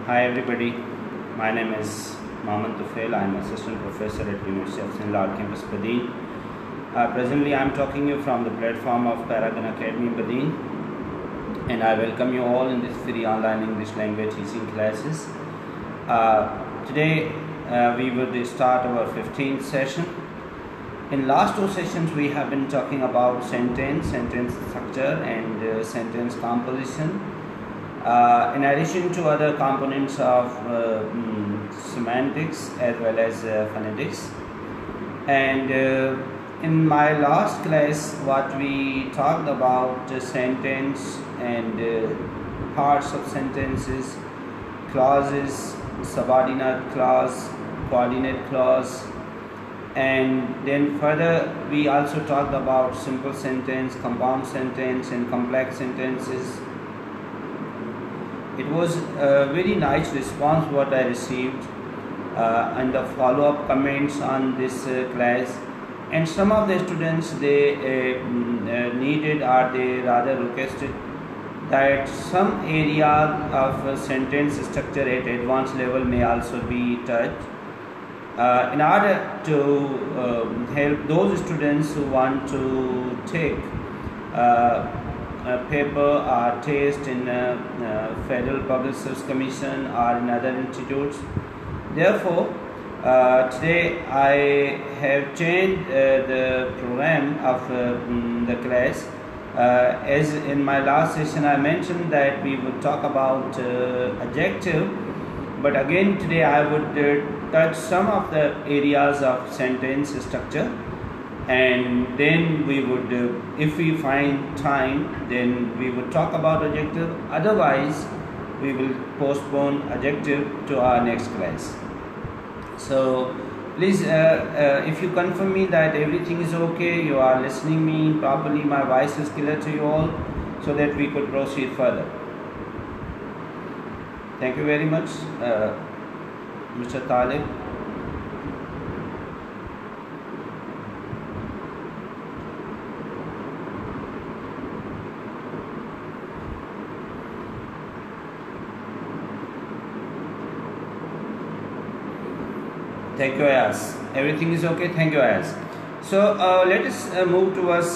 Hi everybody, my name is Mohammad Tufail. I am assistant professor at University of St. Lard campus Badin. Presently I am talking you from the platform of Paragon Academy Badin, and I welcome you all in this free online English language teaching classes. Today we will start our 15th session. In last two sessions we have been talking about sentence structure and sentence composition. In addition to other components of semantics as well as phonetics. And in my last class what we talked about sentence and parts of sentences, clauses, subordinate clause, coordinate clause, and then further we also talked about simple sentence, compound sentence and complex sentences. It was a very nice response what I received and the follow-up comments on this class, and some of the students they needed or they rather requested that some area of sentence structure at advanced level may also be touched in order to help those students who want to take a paper or test in Federal Public Service Commission or in other institutes. Therefore, today I have changed the program of the class. As in my last session I mentioned that we would talk about adjective, but again today I would touch some of the areas of sentence structure, and then we would if we find time then we would talk about adjective. Otherwise we will postpone adjective to our next class. So please if you confirm me that everything is okay, you are listening me properly, my voice is clear to you all, so that we could proceed further. Thank you very much, Mr. Talib. Thank you, Ayaz. Everything is okay. Thank you, Ayaz. So let us move towards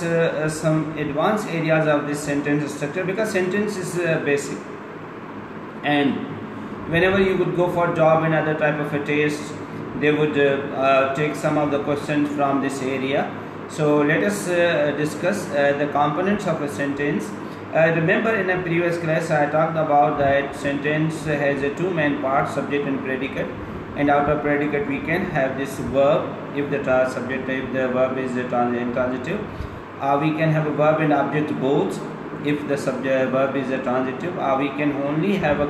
some advanced areas of this sentence structure, because sentence is basic, and whenever you would go for job and other type of a test, they would take some of the questions from this area. So let us discuss the components of a sentence. Remember in a previous class I talked about that sentence has two main parts, subject and predicate. And out of predicate we can have this verb if the verb is intransitive. We can have a verb and object both if the verb is a transitive. We can only have a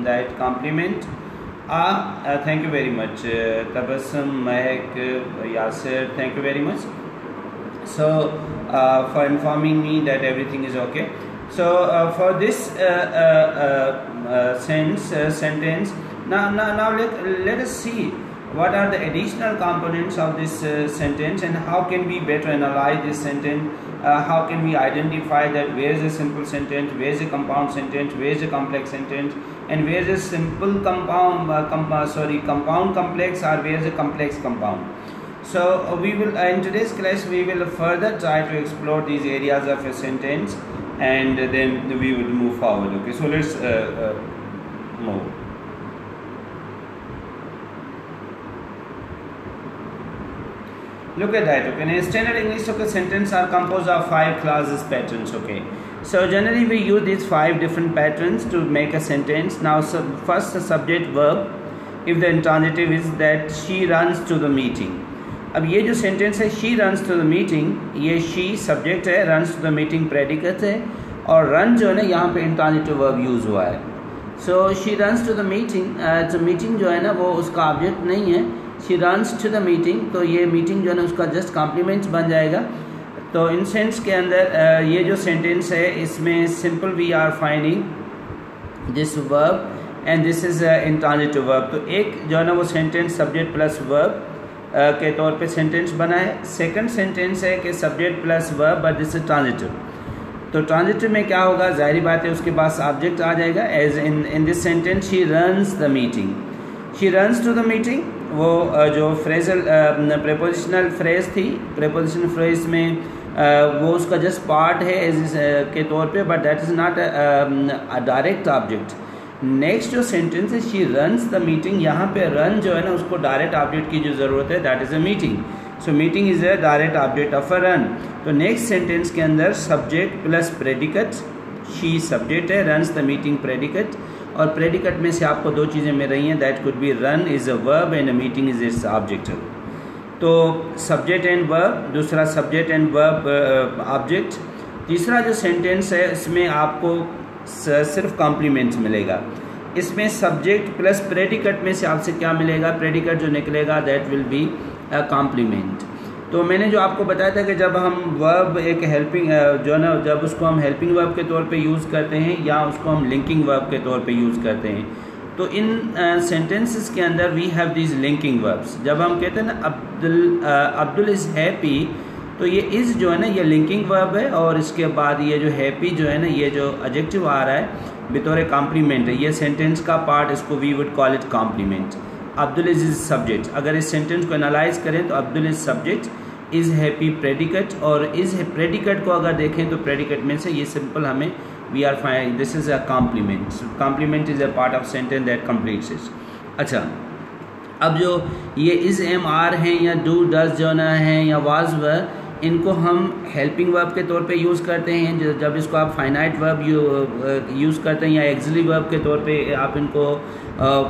that complement. Thank you very much, Tabassum, Mahek, Yasir. Thank you very much. So for informing me that everything is okay. So for this sentence. Now let us see what are the additional components of this sentence, and how can we better analyze this sentence. How can we identify that where is a simple sentence, where is a compound sentence, where is a complex sentence, and where is a simple compound complex, or where is a complex compound. So we will in today's class we will further try to explore these areas of a sentence, and then we will move forward. Okay, so let's move. Look at that. Okay, in standard English, okay, sentences are composed of 5 clauses patterns. Okay, so generally we use these 5 different patterns to make a sentence. Now, first the subject verb. If the intransitive is that she runs to the meeting. अब ये जो sentence है she runs to the meeting, ये she subject है, runs to the meeting predicate है, और run जो है ना यहाँ पे intransitive verb use हुआ है. So she runs to the meeting. तो meeting जो है ना वो उसका object नहीं है. She runs to the meeting, तो ये meeting जो है ना उसका just complement बन जाएगा. तो इन सेंस के अंदर ये जो सेंटेंस है इसमें simple we are finding this verb and this is intransitive verb. तो एक जो है ना वो सेंटेंस सब्जेक्ट प्लस वर्ब के तौर पे सेंटेंस बना है. सेकंड सेंटेंस है कि subject plus verb but this is transitive. तो ट्रांजिटिव में क्या होगा, जाहिर बात है उसके पास ऑब्जेक्ट आ जाएगा। As in this sentence she runs the meeting, she runs to the meeting, वो जो फ्रेजल प्रेपोजिशनल फ्रेज थी, प्रेपोजिशनल फ्रेज में वो उसका जस्ट पार्ट है एज के तौर पे, but that is not a direct object. Next जो सेंटेंस है शी रन्स द मीटिंग, यहाँ पे रन जो है ना उसको डायरेक्ट ऑब्जेक्ट की जो ज़रूरत है, that is a meeting. So meeting is a direct object of a run. तो नेक्स्ट सेंटेंस के अंदर subject plus predicate, she subject है, रन्स द मीटिंग प्रेडिकेट, और प्रेडिकेट में से आपको दो चीज़ें मिल रही हैं, that could be run is a verb and a meeting is its object. तो सब्जेक्ट एंड वर्ब, दूसरा सब्जेक्ट एंड वर्ब ऑब्जेक्ट। तीसरा जो सेंटेंस है इसमें आपको सिर्फ कॉम्प्लीमेंट मिलेगा। इसमें सब्जेक्ट प्लस प्रेडिकेट में से आपसे क्या मिलेगा, प्रेडिकेट जो निकलेगा that will be a compliment. तो मैंने जो आपको बताया था कि जब हम वर्ब एक हेल्पिंग जो है ना, जब उसको हम हेल्पिंग वर्ब के तौर पे यूज़ करते हैं या उसको हम लिंकिंग वर्ब के तौर पे यूज़ करते हैं, तो इन सेंटेंसेस के अंदर we have these linking verbs. जब हम कहते हैं ना अब्दुल इज़ हैप्पी, तो ये इज़ जो है ना ये लिंकिंग वर्ब है, और इसके बाद ये जो हैप्पी जो है ना ये जो एडजेक्टिव आ रहा है बतौर कॉम्प्लीमेंट है, ये सेंटेंस का पार्ट, इसको we would call it complement. Abdul is subject, अगर इस सेंटेंस को एनालाइज करें तो Abdul is subject, is happy predicate, और इज़ प्रेडिकेट को अगर देखें तो प्रेडिकेट में से ये सिंपल हमें we are fine this is a complement. Complement is a part of sentence that completes it. अच्छा, अब जो ये इज़ एम आर हैं या डू डज जो ना है या वाज वर, इनको हम हेल्पिंग वर्ब के तौर पे यूज़ करते हैं। जब इसको आप फाइनाइट वर्ब यूज़ करते हैं या एक्सिलरी वर्ब के तौर पे आप इनको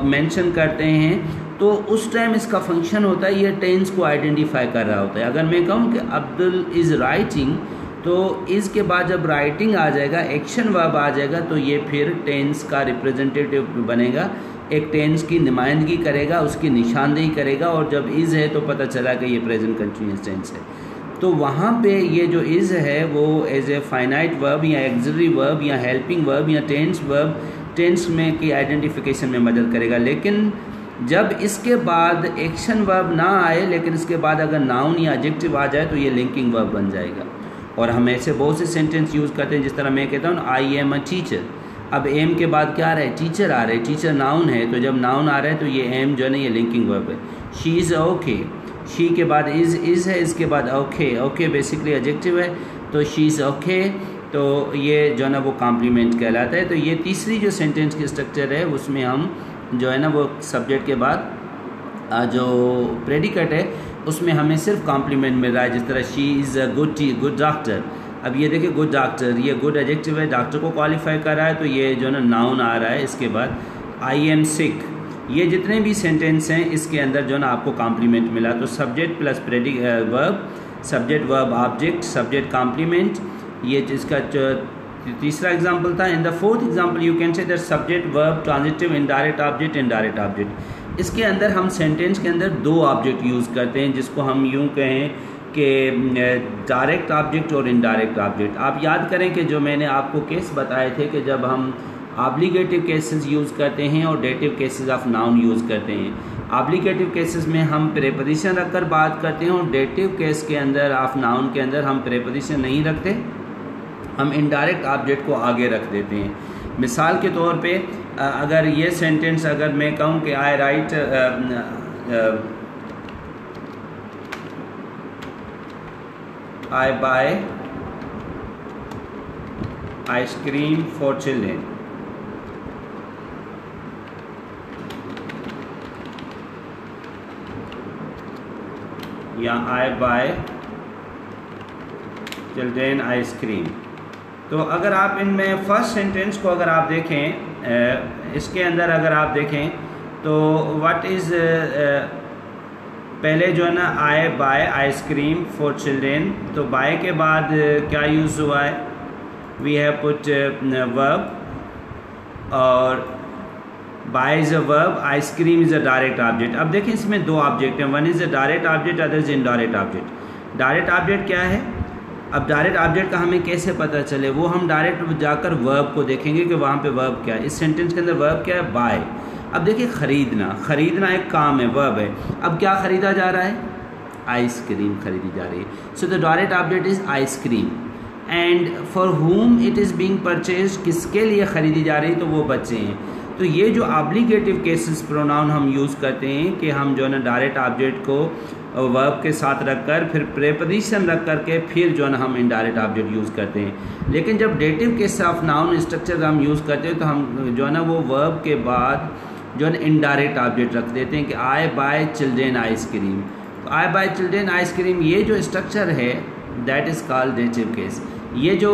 मेंशन करते हैं, तो उस टाइम इसका फंक्शन होता है ये टेंस को आइडेंटिफाई कर रहा होता है। अगर मैं कहूँ कि अब्दुल इज़ राइटिंग, तो इस के बाद जब राइटिंग आ जाएगा, एक्शन वर्ब आ जाएगा, तो ये फिर टेंस का रिप्रेजेंटेटिव बनेगा, एक टेंस की नुमाइंदगी करेगा, उसकी निशानदेही करेगा, और जब इज़ है तो पता चला कि ये प्रेजेंट कंटिन्यूअस टेंस है। तो वहाँ पे ये जो इज़ है वो एज ए फाइनाइट वर्ब या एक्सिलरी वर्ब या हेल्पिंग वर्ब या टेंस वर्ब, टेंस में की आइडेंटिफिकेशन में मदद करेगा। लेकिन जब इसके बाद एक्शन वर्ब ना आए, लेकिन इसके बाद अगर नाउन या एडजेक्टिव आ जाए, तो ये लिंकिंग वर्ब बन जाएगा। और हम ऐसे बहुत से सेंटेंस यूज़ करते हैं, जिस तरह मैं कहता हूँ आई एम अ टीचर। अब एम के बाद क्या आ रहा है, टीचर आ रहा है, टीचर नाउन है, तो जब नाउन आ रहा है तो ये एम जो है ना ये लिंकिंग वर्ब है। शी इज़ ओके, शी के बाद इज़ है, इसके बाद ओके, ओके बेसिकली एडजेक्टिव है, तो शी इज़ ओके, तो ये जो है ना वो कॉम्प्लीमेंट कहलाता है। तो ये तीसरी जो सेंटेंस की स्ट्रक्चर है उसमें हम जो है ना वो सब्जेक्ट के बाद जो प्रेडिकेट है उसमें हमें सिर्फ कॉम्प्लीमेंट मिल रहा है। जिस तरह she is a good doctor, अब ये देखिए गुड डॉक्टर, ये गुड एडजेक्टिव है, डॉक्टर को क्वालिफाई कर रहा है, तो ये जो है ना नाउन आ रहा है। इसके बाद आई एम सिक, ये जितने भी सेंटेंस हैं इसके अंदर जो है ना आपको कॉम्प्लीमेंट मिला। तो subject plus verb, subject verb object, subject complement, ये इसका तीसरा एग्जाम्पल था। In the fourth example you can say that subject verb transitive indirect object indirect object. इसके अंदर हम सेंटेंस के अंदर दो ऑब्जेक्ट यूज़ करते हैं, जिसको हम यूँ कहें कि डायरेक्ट ऑब्जेक्ट और इनडायरेक्ट ऑब्जेक्ट। आप याद करें कि जो मैंने आपको केस बताए थे कि जब हम ऑब्लिगेटिव केसेस यूज़ करते हैं और dative cases of noun use करते हैं। ऑब्लिगेटिव केसेस में हम प्रेपोजिशन रखकर बात करते हैं, और डेटिव केस के अंदर ऑफ नाउन के अंदर हम प्रेपोजिशन नहीं रखते, हम इनडायरेक्ट ऑब्जेक्ट को आगे रख देते हैं। मिसाल के तौर पे अगर ये सेंटेंस अगर मैं कहूँ कि I write I buy ice cream for children, या आई बाय चिल्ड्रेन आइसक्रीम। तो अगर आप इनमें फर्स्ट सेंटेंस को अगर आप देखें, इसके अंदर अगर आप देखें तो व्हाट इज़ पहले जो है ना I buy ice cream for children, तो बाय के बाद क्या यूज़ हुआ है, वी हैव पुट वर्ब, और buy is a verb, ice cream is a direct object. अब देखें इसमें दो ऑब्जेक्ट हैं, one is a direct object, other is indirect object. Direct object क्या है, अब डायरेक्ट ऑब्जेक्ट का हमें कैसे पता चले, वो हम डायरेक्ट जाकर वर्ब को देखेंगे कि वहाँ पे वर्ब क्या है। इस सेंटेंस के अंदर वर्ब क्या है, बाय। अब देखिए खरीदना, खरीदना एक काम है, वर्ब है। अब क्या खरीदा जा रहा है, आइसक्रीम खरीदी जा रही है। So the direct object is ice cream and for हुम इट इज़ बीइंग परचेज, किसके लिए ख़रीदी जा रही, तो वो बच्चे हैं। तो ये जो ऑब्लिगेटिव केसेस प्रोनाउन हम यूज़ करते हैं कि हम जो है ना डायरेक्ट ऑब्जेक्ट को वर्ब के साथ रखकर फिर प्रेपोजिशन रख करके फिर जो है ना हम इनडायरेक्ट ऑब्जेक्ट यूज़ करते हैं। लेकिन जब dative case of noun structure हम यूज़ करते हैं तो हम जो है ना वो वर्ब के बाद जो है ना इनडायरेक्ट ऑब्जेक्ट रख देते हैं कि आई बाय चिल्ड्रेन आइसक्रीम। तो आई बाय चिल्ड्रेन आइसक्रीम ये जो स्ट्रक्चर है that is called dative case. ये जो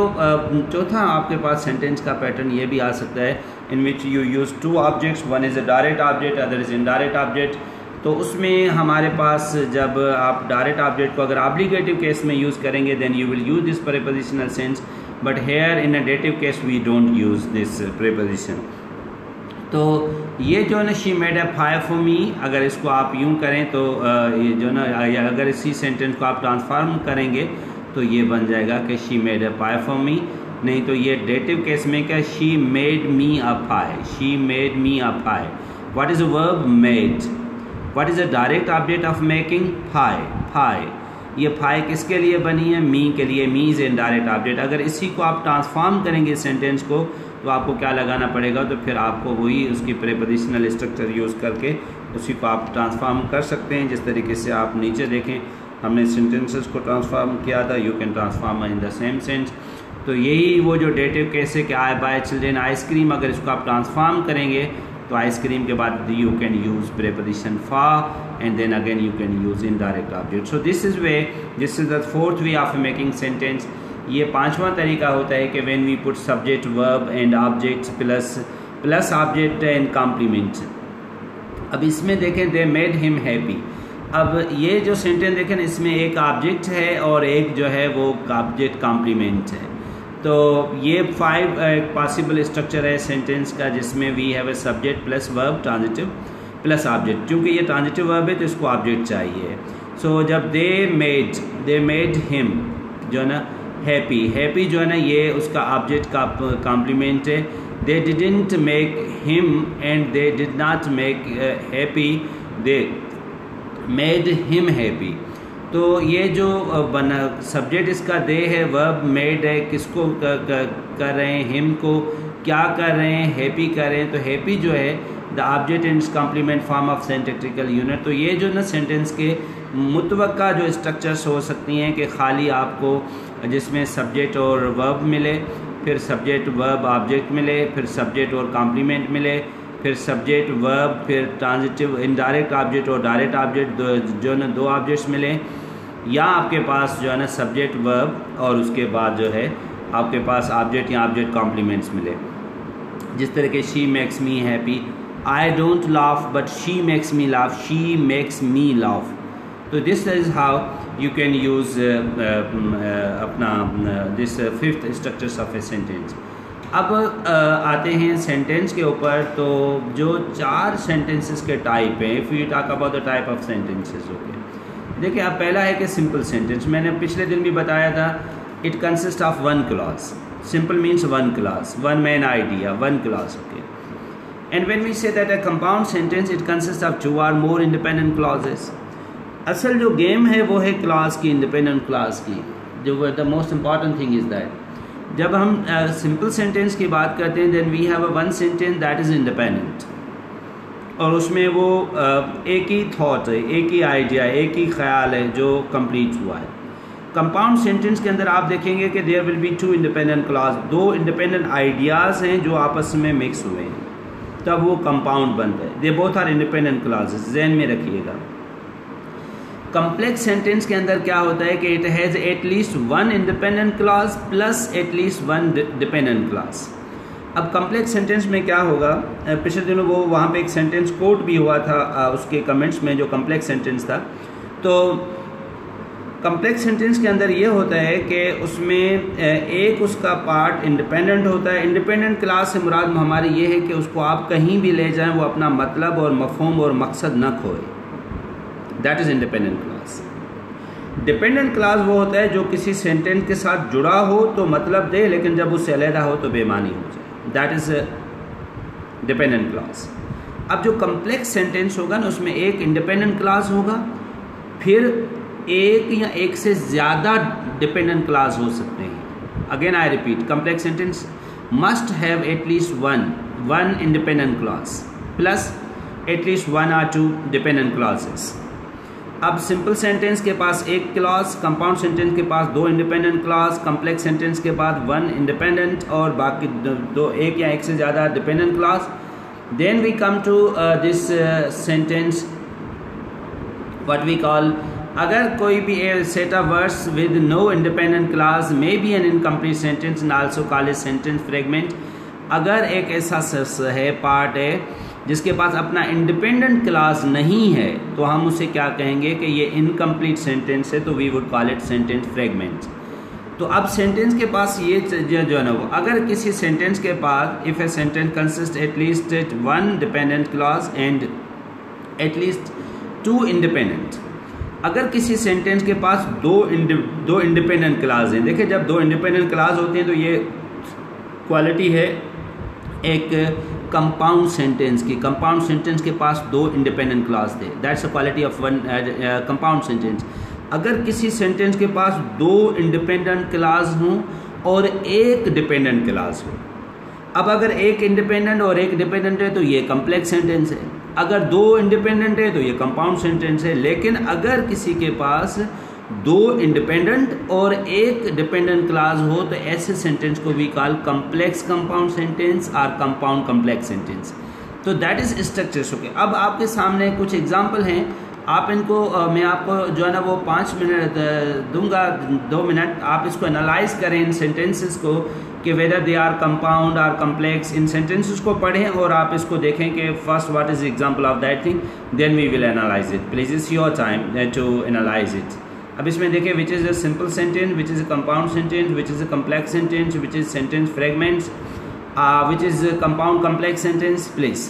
चौथा आपके पास सेंटेंस का पैटर्न ये भी आ सकता है in which you use two objects, one is a direct object, other is indirect object. तो उसमें हमारे पास जब आप डायरेक्ट ऑब्जेक्ट को अगर ऑब्लिगेटिव केस में यूज़ करेंगे then you will use this prepositional sense, but here in a dative case we don't use this preposition. तो ये जो है ना she made a pie for me, अगर इसको आप यूँ करें तो ये जो ना अगर इसी सेंटेंस को आप ट्रांसफॉर्म करेंगे तो ये बन जाएगा कि she made a pie for me. नहीं तो ये डेटिव केस में क्या, she made me a pie, she made me a pie. What is a verb, made. What is a direct object of making, pie, pie. ये pie किसके लिए बनी है, मी के लिए, मी इज़ इनडायरेक्ट ऑब्जेक्ट। अगर इसी को आप ट्रांसफॉर्म करेंगे सेंटेंस को तो आपको क्या लगाना पड़ेगा, तो फिर आपको वही उसकी प्रीपोजिशनल स्ट्रक्चर यूज़ करके उसी को आप ट्रांसफॉर्म कर सकते हैं। जिस तरीके से आप नीचे देखें हमने सेंटेंसेस को ट्रांसफॉर्म किया था, you can transform in the same sense. तो यही वो जो डेटिव केस है कि आई बाय चिल्ड्रेन आइसक्रीम, अगर इसको आप ट्रांसफॉर्म करेंगे तो आइसक्रीम के बाद you can use preposition for and then again you can use indirect object. So this is the fourth way of making sentence. ये पांचवा तरीका होता है कि when we put subject verb and objects plus object and complement. अब इसमें देखें they made him happy. अब ये जो सेंटेंस देखें इसमें एक ऑब्जेक्ट है और एक जो है वो ऑब्जेक्ट कॉम्प्लीमेंट है। तो ये 5 पॉसिबल स्ट्रक्चर है सेंटेंस का जिसमें we have a subject plus verb transitive plus object. क्योंकि ये ट्रांजिटिव वर्ब है तो इसको ऑब्जेक्ट चाहिए। सो जब दे मेड हिम जो है ना हैप्पी, हैप्पी जो है ना ये उसका ऑब्जेक्ट का कॉम्प्लीमेंट है। They didn't make him and they did not make happy, they made him happy. तो ये जो बना सब्जेक्ट इसका दे है, वर्ब मेड है, किसको कर रहे हैं, हिम को क्या कर रहे हैं, हैप्पी कर रहे हैं। तो हैप्पी जो है the object in complement form of syntactical unit. तो ये जो ना सेंटेंस के मुतवक्का जो स्ट्रक्चर्स हो सकती हैं कि खाली आपको जिसमें सब्जेक्ट और वर्ब मिले, फिर सब्जेक्ट वर्ब ऑब्जेक्ट मिले, फिर सब्जेक्ट और कॉम्प्लीमेंट मिले, फिर सब्जेक्ट वर्ब, फिर ट्रांजिटिव इनडायरेक्ट ऑब्जेक्ट और डायरेक्ट ऑब्जेक्ट जो है ना 2 ऑब्जेक्ट्स मिले, या आपके पास जो है ना सब्जेक्ट वर्ब और उसके बाद जो है आपके पास ऑब्जेक्ट या ऑब्जेक्ट कॉम्प्लीमेंट्स मिले। जिस तरह के she makes me happy, I don't laugh but she makes me laugh, she makes me laugh. So this is how you can use अपना this 5th structures of a sentence. अब आते हैं sentence के ऊपर। तो जो 4 सेंटेंसेस के type हैं, if you talk about the type of sentences, okay. देखिए अब पहला है कि सिंपल सेंटेंस। मैंने पिछले दिन भी बताया था it consist of 1 clause. Simple means 1 clause, 1 main idea, 1 clause, okay. And when we say that a compound sentence it consist of 2 or more independent clauses. असल जो गेम है वो है क्लॉज की, इंडिपेंडेंट क्लॉज की। जो the most important thing is that जब हम सिंपल सेंटेंस की बात करते हैं then we have a 1 sentence that is independent, और उसमें वो एक ही थॉट है, एक ही आइडिया, एक ही ख्याल है जो कंप्लीट हुआ है। कंपाउंड सेंटेंस के अंदर आप देखेंगे कि there will be 2 independent clause, 2 independent ideas हैं जो आपस में मिक्स हुए हैं, तब वो कंपाउंड बनता है। They both are independent clauses, ज़हन में रखिएगा। कम्प्लेक्स सेंटेंस के अंदर क्या होता है कि it has at least 1 independent clause plus at least 1 dependent clause. अब कम्प्लेक्स सेंटेंस में क्या होगा, पिछले दिनों वो वहाँ पे एक सेंटेंस कोट भी हुआ था उसके कमेंट्स में, जो कम्प्लेक्स सेंटेंस था। तो कम्प्लेक्स सेंटेंस के अंदर ये होता है कि उसमें एक उसका पार्ट इंडिपेंडेंट होता है। इंडिपेंडेंट क्लॉज से मुराद हमारी ये है कि उसको आप कहीं भी ले जाएं वो अपना मतलब और मफहूम और मकसद न खोए, that is independent clause. Dependent clause वो होता है जो किसी सेंटेंस के साथ जुड़ा हो तो मतलब दे, लेकिन जब उससे अलहदा हो तो बेमानी हो जाए, दैट इज़ डिपेंडेंट क्लॉज। अब जो कम्प्लेक्स सेंटेंस होगा ना उसमें एक इंडिपेंडेंट क्लॉज होगा, फिर एक या एक से ज़्यादा डिपेंडेंट क्लॉज हो सकते हैं। Again I repeat, complex sentence must have at least one independent clause plus at least one or two dependent clauses. अब सिंपल सेंटेंस के पास एक क्लॉज, कंपाउंड सेंटेंस के पास दो इंडिपेंडेंट क्लॉज, कम्प्लेक्स सेंटेंस के बाद वन इंडिपेंडेंट और बाकी दो एक या एक से ज़्यादा dependent clause. Then we come to this sentence what we call, अगर कोई भी set of words with no independent clause may be an incomplete sentence and also called sentence fragment. अगर एक ऐसा है पार्ट है जिसके पास अपना इंडिपेंडेंट क्लॉज नहीं है तो हम उसे क्या कहेंगे कि ये इनकम्प्लीट सेंटेंस है, तो we would call it sentence fragment. तो अब सेंटेंस के पास ये जो है ना वो, अगर किसी सेंटेंस के पास if a sentence consist at least one dependent clause and at least two independent, अगर किसी सेंटेंस के पास दो इंडिपेंडेंट क्लॉज हैं. देखिए जब दो इंडिपेंडेंट क्लॉज होते हैं तो ये क्वालिटी है एक कंपाउंड सेंटेंस की. कंपाउंड सेंटेंस के पास दो इंडिपेंडेंट क्लॉज थे, that's a quality of one compound sentence. अगर किसी सेंटेंस के पास दो इंडिपेंडेंट क्लॉज हों और एक डिपेंडेंट क्लॉज हो, अब अगर एक इंडिपेंडेंट और एक डिपेंडेंट है तो ये कम्प्लेक्स सेंटेंस है, अगर दो इंडिपेंडेंट है तो ये कंपाउंड सेंटेंस है. लेकिन अगर किसी के पास दो इंडिपेंडेंट और एक डिपेंडेंट क्लॉज हो तो ऐसे सेंटेंस को we call complex compound sentence और कंपाउंड कम्प्लेक्स सेंटेंस. तो दैट इज स्ट्रक्चर. ओके, अब आपके सामने कुछ एग्जांपल हैं, आप इनको मैं आपको जो है ना वो 5 मिनट दूंगा, 2 मिनट आप इसको एनालाइज करें इन सेंटेंसेस को कि वेदर दे आर कंपाउंड और कम्प्लेक्स. इन सेंटेंसेस को पढ़ें और आप इसको देखें कि first what is example of that thing, then we will analyse it. Please it's your time to analyse it. अब इसमें देखिए which is a simple sentence, which is a compound sentence, which is a complex sentence, which is sentence fragments, which is compound complex sentence. Please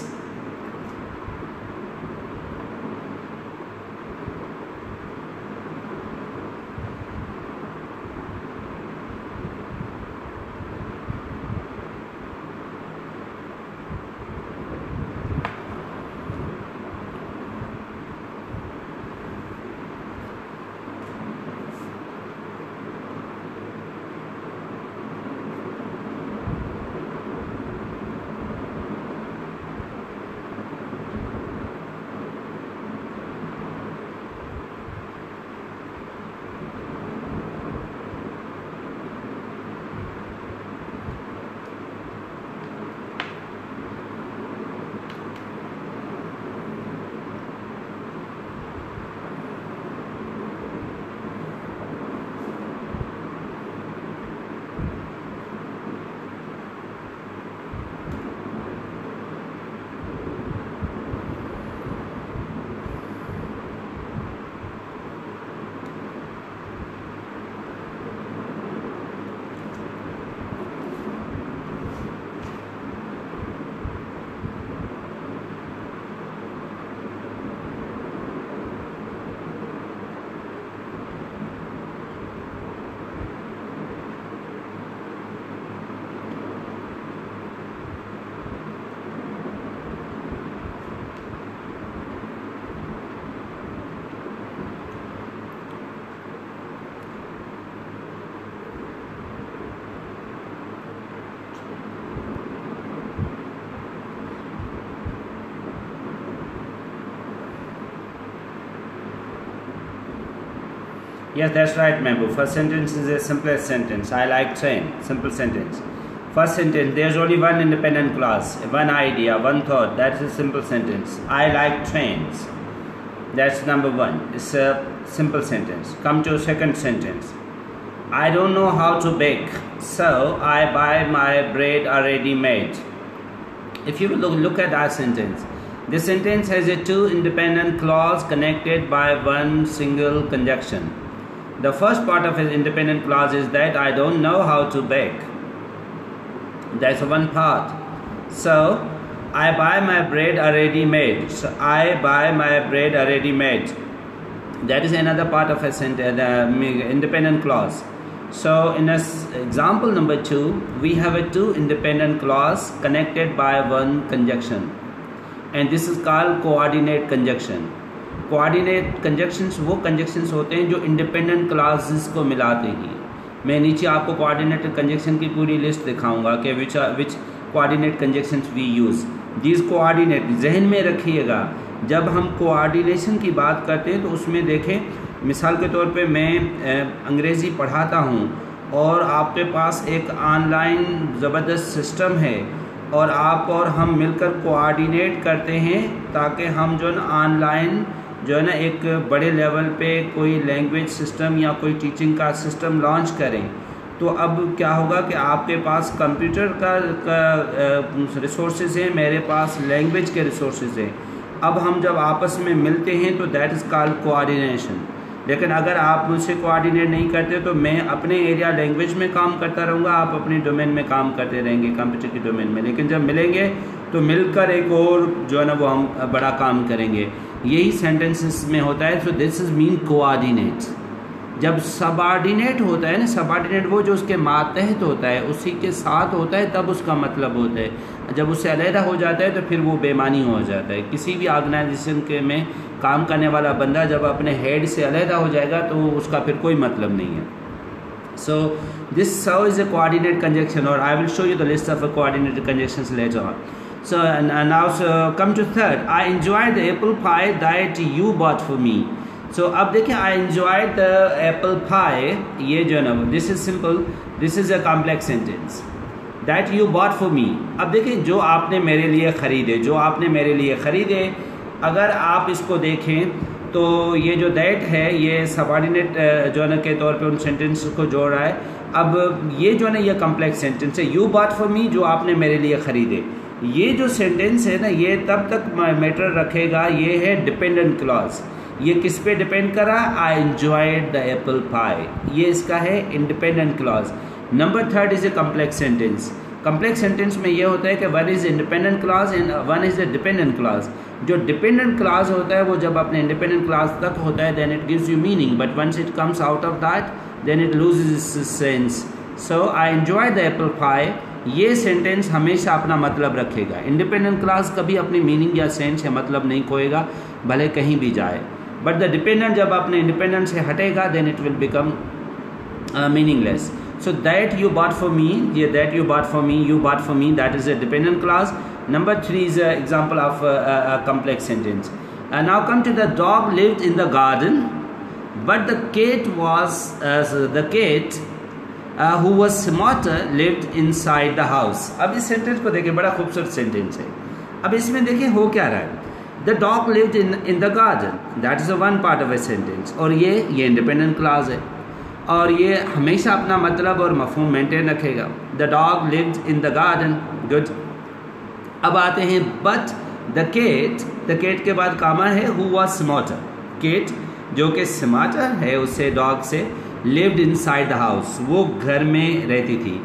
Yes, that's right, Mehboob. First sentence is the simplest sentence. I like train. Simple sentence. First sentence, there's only one independent clause, one idea, one thought. That's a simple sentence. I like trains. That's number one. It's a simple sentence. Come to second sentence. I don't know how to bake, so I buy my bread already made. If you look at that sentence, this sentence has a two independent clause connected by one single conjunction. The first part of an independent clause is that I don't know how to bake. That's one part. So I buy my bread already made. So I buy my bread already made. That is another part of a sentence, independent clause. So in example number 2, we have a two independent clause connected by one conjunction, and this is called coordinate conjunction. Coordinate conjunctions वो conjunctions होते हैं जो independent clauses को मिला देंगी. मैं नीचे आपको कोऑर्डिनेटेड कंजक्शन की पूरी लिस्ट दिखाऊंगा कि which coordinate conjunctions we use. These coordinate जहन में रखिएगा, जब हम कोऑर्डिनेशन की बात करते हैं तो उसमें देखें, मिसाल के तौर पे मैं अंग्रेज़ी पढ़ाता हूँ और आपके पास एक ऑनलाइन ज़बरदस्त सिस्टम है और आप और हम मिलकर कोऑर्डिनेट करते हैं ताकि हम जो है ना ऑनलाइन जो है ना एक बड़े लेवल पे कोई लैंग्वेज सिस्टम या कोई टीचिंग का सिस्टम लॉन्च करें। तो अब क्या होगा कि आपके पास कंप्यूटर का रिसोर्सेज है, मेरे पास लैंग्वेज के रिसोर्सेज हैं। अब हम जब आपस में मिलते हैं तो दैट इज़ कॉल्ड कोऑर्डिनेशन। लेकिन अगर आप मुझसे कोऑर्डिनेट नहीं करते तो मैं अपने एरिया लैंग्वेज में काम करता रहूँगा, आप अपने डोमेन में काम करते रहेंगे, कंप्यूटर के डोमेन में। लेकिन जब मिलेंगे तो मिलकर एक और जो है ना वो हम बड़ा काम करेंगे। यही सेंटेंसेस में होता है। So this is mean coordinate. जब सबऑर्डिनेट होता है ना, सबऑर्डिनेट वो जो उसके मातहत होता है, उसी के साथ होता है, तब उसका मतलब होता है। जब उससे अलहदा हो जाता है तो फिर वो बेमानी हो जाता है। किसी भी ऑर्गेनाइजेशन के में काम करने वाला बंदा जब अपने हेड से अलहदा हो जाएगा तो उसका फिर कोई मतलब नहीं है। So this so is a coordinate conjunction, और I will show you the list of coordinated conjunctions later on. So now come to third. I enjoyed the apple pie that you bought for me. So अब देखिए, I enjoyed the apple pie, ये जो है ना, this is simple, this is a complex sentence. That you bought for me. अब देखिए, जो आपने मेरे लिए ख़रीदे, जो आपने मेरे लिए ख़रीदे, अगर आप इसको देखें तो ये जो दैट है ये सबऑर्डिनेट जो है ना के तौर पे उन सेंटेंस को जोड़ रहा है। अब ये जो है ना ये कम्प्लेक्स सेंटेंस है। यू बॉट फॉर मी, जो आपने मेरे लिए ख़रीदे, ये जो सेंटेंस है ना ये तब तक मैटर रखेगा। ये है डिपेंडेंट क्लॉज। ये किस पे डिपेंड कर रहा है? I enjoyed the apple pie, ये इसका है independent clause. Number third is a complex sentence. Complex sentence में ये होता है कि one is independent clause and one is a dependent clause. जो डिपेंडेंट क्लॉज होता है वो जब अपने इंडिपेंडेंट क्लॉज तक होता है then it gives you meaning, but once it comes out of that then it loses its sense. So I enjoy the apple pie, ये सेंटेंस हमेशा अपना मतलब रखेगा। इंडिपेंडेंट क्लॉज कभी अपनी मीनिंग या सेंस या मतलब नहीं खोएगा, भले कहीं भी जाए। बट द डिपेंडेंट जब अपने इंडिपेंडेंट से हटेगा then it will become meaningless. So that you bought for me, yeah, that you bought for me, you bought for me, that is a dependent clause. Number three is an example of a complex sentence. Now come to the dog lived in the garden, but the cat who was smarter lived inside the house. अब इस sentence को देखिए, बड़ा खूबसूरत sentence है। अब इसमें देखिए हो क्या रहा है। The dog lived in the garden, that is a one part of a sentence, और ये इंडिपेंडेंट क्लॉज है और ये हमेशा अपना मतलब और मफहूम मेंटेन रखेगा। The dog lived in the garden, good. अब आते हैं बट द केट के बाद कामा है हु वाज स्मार्टर। केट जो कि स्मार्टर है उससे डॉग से, लिव्ड इनसाइड द हाउस, वो घर में रहती थी।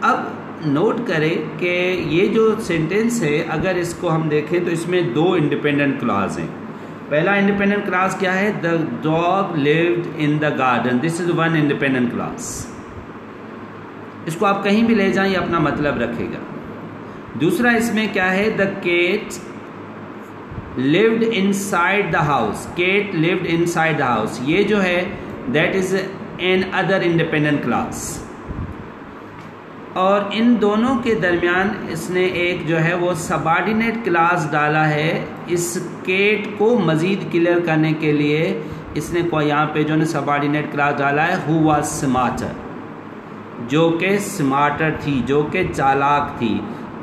अब नोट करें कि ये जो सेंटेंस है अगर इसको हम देखें तो इसमें दो इंडिपेंडेंट क्लॉज हैं। पहला इंडिपेंडेंट क्लॉज क्या है? The dog lived in the garden, this is one independent clause. इसको आप कहीं भी ले जाएं ये अपना मतलब रखेगा। दूसरा इसमें क्या है? The cat lived inside the house, cat lived inside the house, ये जो है that is another independent clause. और इन दोनों के दरमियान इसने एक जो है वो सबऑर्डिनेट क्लॉज डाला है। इस केट को मज़ीद क्लियर करने के लिए इसने को यहाँ पे जो है सबऑर्डिनेट क्लॉज डाला है हु वाज स्मार्टर, जो कि स्मार्टर थी, जो कि चालाक थी।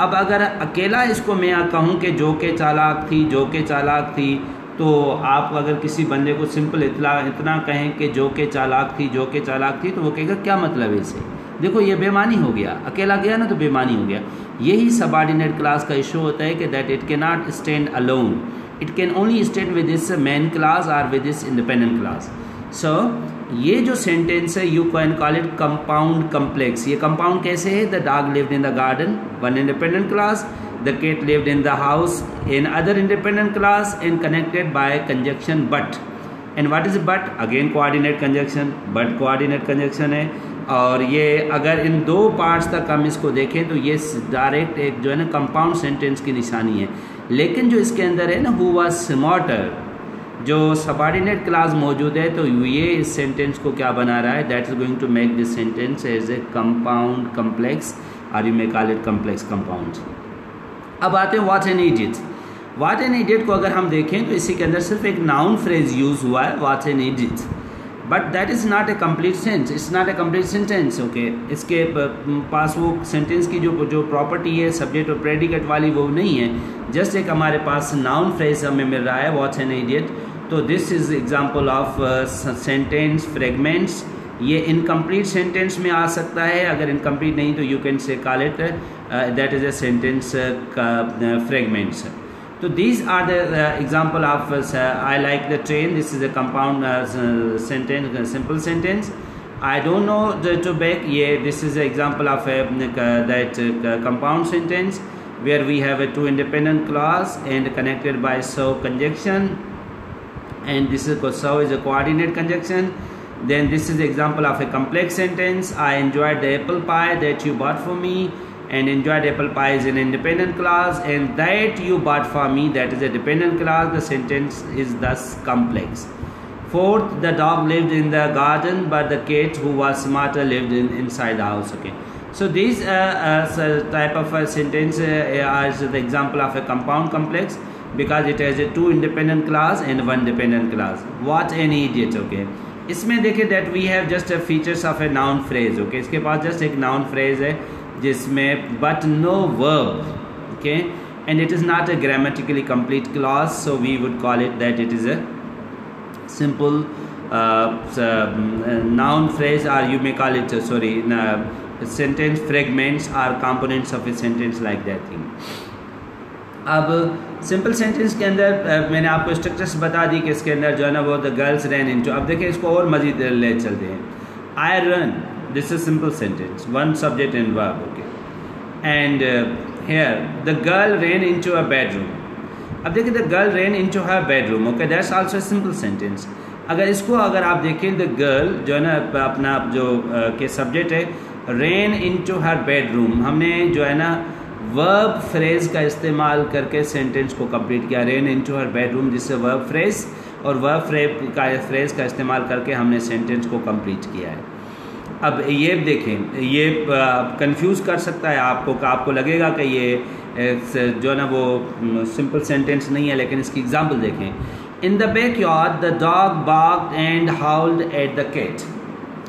अब अगर अकेला इसको मैं यहाँ कहूँ कि जो कि चालाक थी, जो कि चालाक थी, तो आप अगर किसी बंदे को सिंपल इतना कहें कि जो कि चालाक थी, जो कि चालाक थी, तो वो कहेगा क्या मतलब है इसे? देखो ये बेमानी हो गया, अकेला गया ना तो बेमानी हो गया। यही सबऑर्डिनेट क्लास का इशू होता है कि that it can not stand alone, it can only stand with this main clause और with this independent clause. So ये जो सेंटेंस है you can call it compound complex. ये कंपाउंड कैसे है? The dog lived in the garden, one independent clause, the cat lived in the house, in other independent clause, and connected by conjunction but. And what is but? Again coordinate conjunction, but coordinate conjunction है। और ये अगर इन दो parts तक हम इसको देखें तो ये डायरेक्ट एक जो है ना कंपाउंड सेंटेंस की निशानी है। लेकिन जो इसके अंदर है ना हु वाज स्मार्टर, जो सबऑर्डिनेट क्लास मौजूद है तो ये इस सेंटेंस को क्या बना रहा है, that is going to make this sentence as a compound complex और you may call it complex compound. अब आते हैं what an idiot. What an idiot को अगर हम देखें तो इसी के अंदर सिर्फ एक नाउन फ्रेज यूज़ हुआ है, what an idiot, but that is not a complete sense, it's not a complete sentence. Okay, इसके पास वो सेंटेंस की जो प्रॉपर्टी है सब्जेक्ट और प्रेडिकेट वाली वो नहीं है, जस्ट एक हमारे पास नाउन फ्रेज हमें मिल रहा है व्हाट एन इडियट। तो this is example of sentence fragments. ये इनकम्प्लीट सेंटेंस में आ सकता है, अगर इनकम्प्लीट नहीं तो यू कैन से call it that is a sentence fragments. So these are the example of I like the train. This is a compound sentence, a simple sentence. I don't know to bake. Yeah, this is an example of that compound sentence where we have a two independent clause and connected by so conjunction, and this is so is a coordinate conjunction. Then this is the example of a complex sentence. I enjoyed the apple pie that you bought for me. And enjoyed apple pie is an independent clause, and that you bought for me, that is a dependent clause. The sentence is thus complex. Fourth, the dog lived in the garden, but the cat who was smarter lived inside the house. Okay, so these type of sentence is the example of a compound complex because it has a two independent clause and one dependent clause. What an idiot. Okay, इसमें देखिए that we have just a features of a noun phrase. Okay, इसके पास just एक noun phrase है जिसमें but no verb, okay, and it is not a grammatically complete clause, so we would call it that it is a simple noun phrase, or you may call it sentence fragments or components of a sentence, like that thing. अब simple sentence के अंदर मैंने आपको structures बता दी कि इसके अंदर जो है ना वो द गर्ल्स रैन इनटू। अब देखिए इसको और मजीद ले चलते हैं। I run, this is simple sentence, one subject and verb. Okay, and here the girl ran into a bedroom. अब देखिए the girl ran into her bedroom. Okay, that's also a simple sentence. अगर आप देखें the girl जो है ना अपना जो के सब्जेक्ट है ran into her bedroom, हमने जो है ना वर्ब फ्रेज का इस्तेमाल करके सेंटेंस को कंप्लीट किया। ran into her bedroom, जिससे वर्ब फ्रेज और वर्ब फ्रेज का इस्तेमाल करके हमने सेंटेंस को कंप्लीट किया है। अब ये देखें, ये कंफ्यूज कर सकता है आपको लगेगा कि ये जो है ना वो सिंपल सेंटेंस नहीं है, लेकिन इसकी एग्जांपल देखें। In the backyard the dog barked and howled at the cat.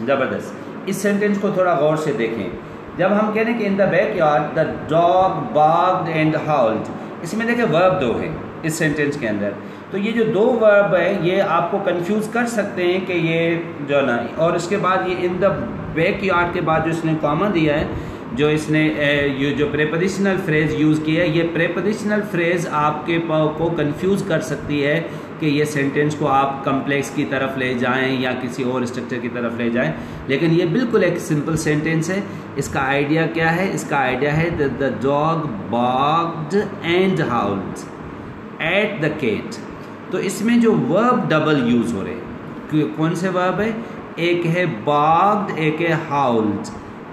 ज़बरदस्त, इस सेंटेंस को थोड़ा गौर से देखें। जब हम कह रहे हैं कि in the backyard the dog barked and howled, इसमें देखिए वर्ब दो है इस सेंटेंस के अंदर, तो ये जो दो वर्ब है ये आपको कंफ्यूज कर सकते हैं कि ये जो ना, और इसके बाद ये इन द बैकयार्ड के बाद जो इसने कॉमा दिया है, जो इसने ये जो प्रेपोजिशनल फ्रेज यूज़ किया है, ये प्रेपोजिशनल फ्रेज आपके को कंफ्यूज कर सकती है कि ये सेंटेंस को आप कम्प्लेक्स की तरफ ले जाएं या किसी और स्ट्रक्चर की तरफ ले जाएं, लेकिन ये बिल्कुल एक सिंपल सेंटेंस है। इसका आइडिया क्या है? इसका आइडिया है the dog barked and howled at the cat. तो इसमें जो वर्ब डबल यूज़ हो रहे हैं, कौन से वर्ब है? एक है बार्क्ड, एक है हाउल्ड।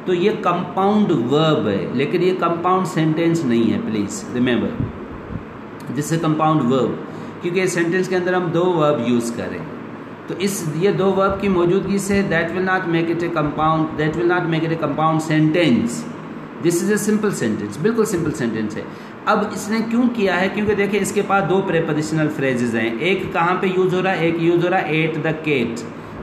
तो ये कंपाउंड वर्ब है, लेकिन ये कंपाउंड सेंटेंस नहीं है। Please remember this is compound verb, क्योंकि इस सेंटेंस के अंदर हम दो वर्ब यूज़ करें, तो ये दो वर्ब की मौजूदगी say that will not make it a compound sentence. This is a simple sentence, बिल्कुल सिंपल सेंटेंस है। अब इसने क्यों किया है? क्योंकि देखिए इसके पास दो प्रेपोजिशनल फ्रेजेज हैं। एक कहाँ पे यूज़ हो रहा है? एक यूज़ हो रहा है at the cat,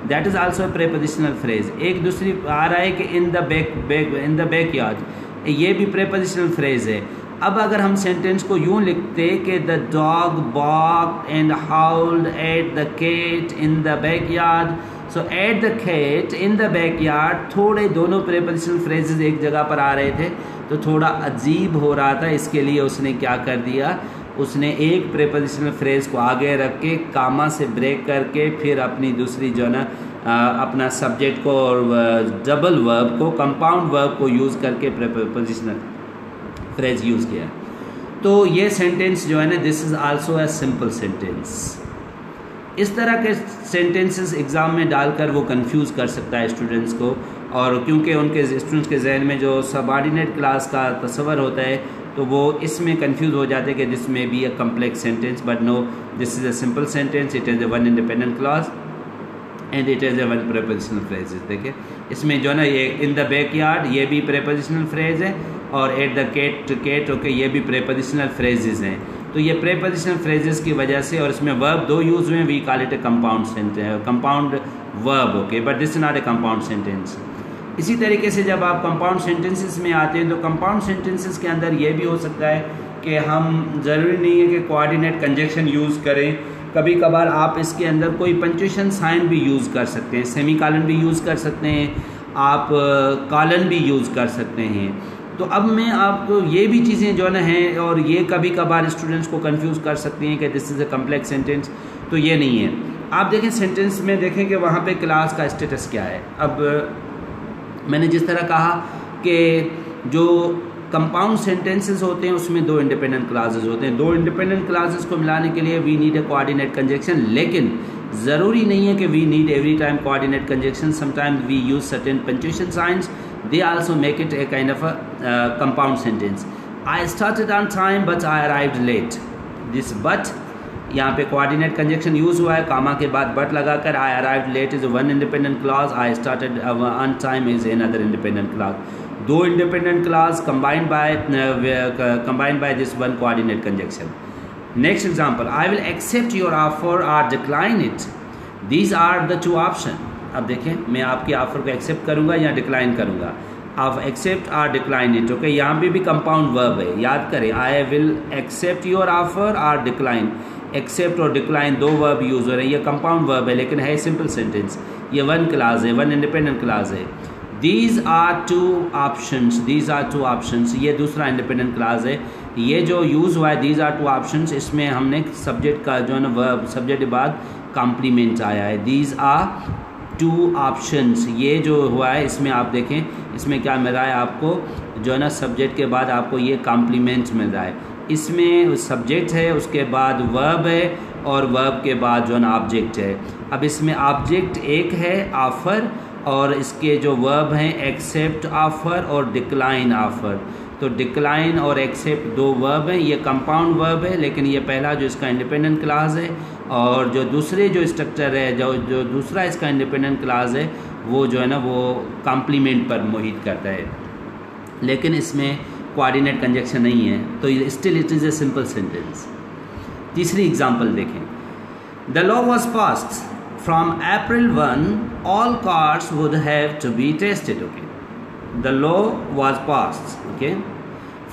that is also a prepositional phrase. एक दूसरी आ रहा है कि इन द बैकयार्ड, ये भी प्रेपोजिशनल फ्रेज है। अब अगर हम सेंटेंस को यूँ लिखते कि the dog barked and howled at the cat in the backyard, so at the cat in the backyard, थोड़े दोनों प्रेपोजिशनल फ्रेजेस एक जगह पर आ रहे थे तो थोड़ा अजीब हो रहा था। इसके लिए उसने क्या कर दिया? उसने एक प्रेपोजिशनल फ्रेज को आगे रख के कामा से ब्रेक करके फिर अपनी दूसरी जो ना अपना सब्जेक्ट को और डबल वर्ब को, कंपाउंड वर्ब को यूज़ करके प्रेपोजिशनल फ्रेज यूज़ किया। तो ये सेंटेंस जो है ना, this is also a simple sentence. इस तरह के सेंटेंसेस एग्ज़ाम में डालकर वो कंफ्यूज कर सकता है स्टूडेंट्स को, और क्योंकि उनके स्टूडेंट्स के जहन में जो सबऑर्डिनेट क्लास का तस्वर होता है तो वो इसमें कंफ्यूज हो जाते हैं कि this may be a complex sentence, but no, this is a simple sentence, it is a one independent clause and it is a one prepositional phrase. देखिए इसमें जो है ना, ये इन द बैकयार्ड ये भी प्रेपोजिशनल फ्रेज है, और एट द केट ओके ये भी प्रेपोजिशनल फ्रेजेस हैं। तो ये प्रेपोजिशनल फ्रेजेस की वजह से, और इसमें वर्ब दो यूज़ हुए हैं, we call it a compound sentence, compound verb, okay, but this is not a compound sentence. इसी तरीके से जब आप कंपाउंड सेंटेंसेस में आते हैं तो कंपाउंड सेंटेंसेस के अंदर ये भी हो सकता है कि हम ज़रूरी नहीं है कि कोऑर्डिनेट कंजक्शन यूज़ करें, कभी कभार आप इसके अंदर कोई पंक्चुएशन साइन भी यूज़ कर सकते हैं, सेमी कॉलन भी यूज़ कर सकते हैं, आप कॉलन भी यूज़ कर सकते हैं। तो अब मैं आपको ये भी चीज़ें जो है हैं, और ये कभी कभार स्टूडेंट्स को कंफ्यूज कर सकती हैं कि this is a complex sentence, तो ये नहीं है। आप देखें सेंटेंस में देखें कि वहाँ पे क्लास का स्टेटस क्या है। अब मैंने जिस तरह कहा कि जो कंपाउंड सेंटेंसेस होते हैं उसमें दो इंडिपेंडेंट क्लासेस होते हैं, दो इंडिपेंडेंट क्लासेस को मिलाने के लिए we need a coordinate conjunction, लेकिन ज़रूरी नहीं है कि we need every time coordinate conjunction, sometimes we use certain punctuation signs, they also make it a kind of a compound sentence. I started on time but I arrived late. This but यहाँ पे coordinate conjunction use हुआ है, कामा के बाद but लगाकर I arrived late is one independent clause, I started on time is another independent clause. दो independent clause combined by this one coordinate conjunction. Next example, I will accept your offer or decline it. These are the two options. अब देखें, मैं आपके offer को accept करूंगा या decline करूंगा, आप एक्सेप्ट और डिक्लाइन इट, ओके। यहाँ पे भी कंपाउंड वर्ब है, याद करें, I will accept your offer और डिक्लाइन, एक्सेप्ट और डिक्लाइन दो वर्ब यूज़ हो रहे हैं, ये कंपाउंड वर्ब है लेकिन है सिंपल सेंटेंस, ये वन क्लास है, वन इंडिपेंडेंट क्लास है। These are two options, these are two options, ये दूसरा इंडिपेंडेंट क्लास है। ये जो यूज़ हुआ है दीज आर टू ऑप्शंस, इसमें हमने सब्जेक्ट का जो है ना वर्ब, सब्जेक्ट के बाद कॉम्प्लीमेंट आया है, दीज आर टू ऑप्शंस। ये जो हुआ है इसमें आप देखें, इसमें क्या मिल रहा है आपको, जो है ना सब्जेक्ट के बाद आपको ये कॉम्प्लीमेंट मिल रहा है। इसमें सब्जेक्ट है, उसके बाद वर्ब है, और वर्ब के बाद जो है ना ऑब्जेक्ट है। अब इसमें ऑब्जेक्ट एक है ऑफ़र, और इसके जो वर्ब हैं एक्सेप्ट ऑफ़र और डिक्लाइन ऑफ़र। तो डिक्लाइन और एक्सेप्ट दो वर्ब हैं, ये कंपाउंड वर्ब है, लेकिन ये पहला जो इसका इंडिपेंडेंट क्लास है, और जो दूसरे जो स्ट्रक्चर है, जो दूसरा इसका इंडिपेंडेंट क्लास है, वो जो है ना वो कॉम्प्लीमेंट पर मोहित करता है, लेकिन इसमें कोऑर्डिनेट कंजक्शन नहीं है, तो still it is a simple sentence. तीसरी एग्जांपल देखें, the law was passed from April 1 all cars would have to be tested, okay. The law was passed, okay.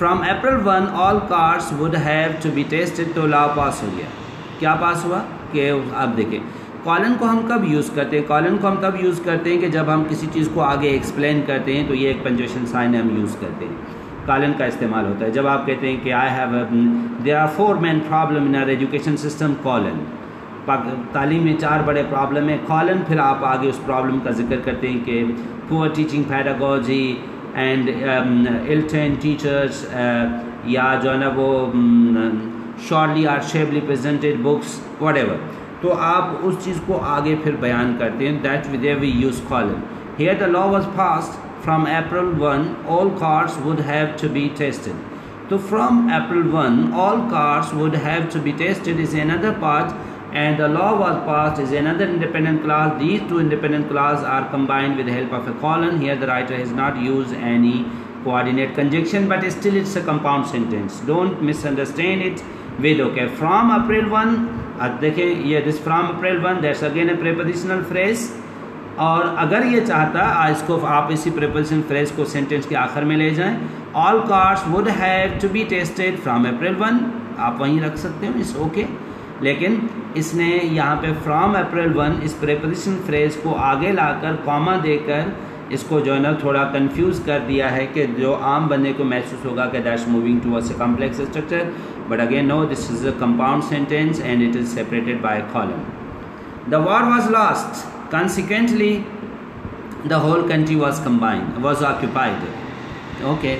From April 1 all cars would have to be tested, तो law पास हो गया। क्या पास हुआ कि आप देखें, कॉलन को हम कब यूज़ करते हैं, कॉलन को हम तब यूज़ करते हैं कि जब हम किसी चीज़ को आगे एक्सप्लेन करते हैं, तो ये एक पंक्चुएशन साइन हम यूज़ करते हैं, कॉलन का इस्तेमाल होता है। जब आप कहते हैं कि I have there are 4 main problem in our education system, colon, तालीम में 4 बड़े प्रॉब्लम है, कॉलन, फिर आप आगे उस प्रॉब्लम का जिक्र करते हैं कि poor teaching pedagogy and ill train teachers, या जो है ना वो shortly or shapely presented books, whatever. तो आप उस चीज़ को आगे फिर बयान करते हैं, that with we use colon. Here the law was passed from April 1 all cars would have to be tested. तो from April 1 all cars would have to be tested is another part, and the law was passed is another independent clause. These two independent clauses are combined with the help of a colon. Here the writer has not used any coordinate conjunction, but still it's a compound sentence. Don't misunderstand it with, okay, from April 1, अब देखें ये this from April 1, that's again a prepositional phrase, और अगर ये चाहता इसको आप इसी prepositional phrase को sentence के आखिर में ले जाएं, all cars would have to be tested from April 1, आप वहीं रख सकते हो, इस ओके। लेकिन इसने यहाँ पे फ्रॉम April 1 इस प्रेपोजिशन फ्रेज को आगे लाकर कॉमा देकर इसको जो है ना थोड़ा कंफ्यूज कर दिया है, कि जो आम बंदे को महसूस होगा कि that's moving towards a complex structure, but again no, this is a compound sentence and it is separated by colon. The war was lost, consequently the whole country was occupied, okay.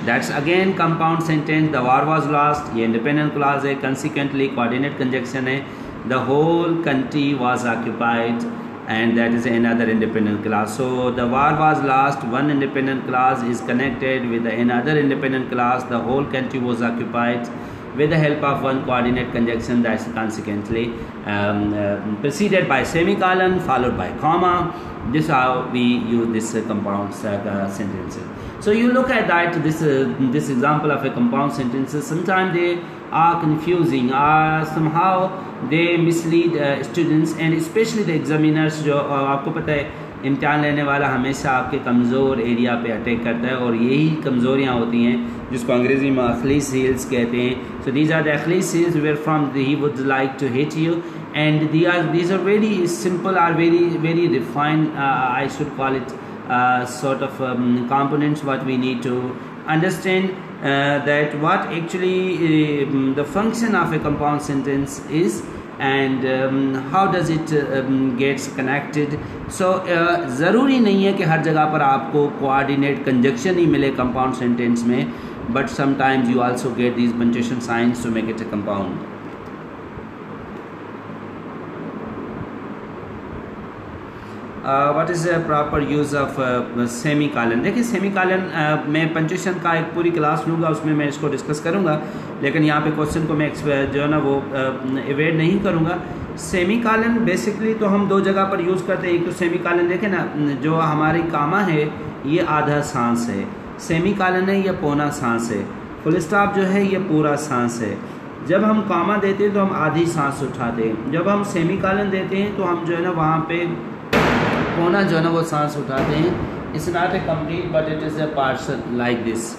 That's again compound sentence, the war was lost, ये independent clause है, consequently coordinate conjunction है, the whole country was occupied, and that is another independent class. So the war was lost, one independent class is connected with another independent class, the whole country was occupied with the help of one coordinate conjunction that is consequently preceded by semicolon followed by comma. This is how we use this compound sentences. So you look at that, this example of a compound sentences, sometimes they are confusing, somehow they mislead students and especially the examiners. जो आपको पता है इम्तिहान लेने वाला हमेशा आपके कमज़ोर एरिया पे अटैक करता है और यही कमज़ोरियाँ होती हैं जिसको अंग्रेज़ी में अखलीस हील्स कहते हैं. So these are the Achilles heels where from he would like to hit you, and these are very simple, are very refined, I should call it sort of components what we need to understand, that what actually the function of a compound sentence is and how does it gets connected. So ज़रूरी नहीं है कि हर जगह पर आपको coordinate conjunction ही मिले compound sentence में, but sometimes you also get these punctuation signs to make it a compound. What is proper use of semi colon. देखिए सेमी कॉलन मैं पंक्चुएशन का एक पूरी क्लास लूँगा, उसमें मैं इसको डिस्कस करूँगा, लेकिन यहाँ पे क्वेश्चन को मैं जो है ना वो एवेड नहीं करूँगा. सेमी कॉलन बेसिकली तो हम दो जगह पर यूज़ करते हैं. एक तो सेमी कॉलन देखें ना, जो हमारी कामा है ये आधा सांस है, सेमी कॉलन है ये पौना सांस है, फुल स्टॉप जो है ये पूरा सांस है. जब हम कामा देते हैं तो हम आधी सांस उठाते हैं, जब हम सेमी कॉलन देते हैं तो हम जो है ना वहाँ पे पौना जो है ना वो सांस उठाते हैं. It's not a complete but it is a parcel like this.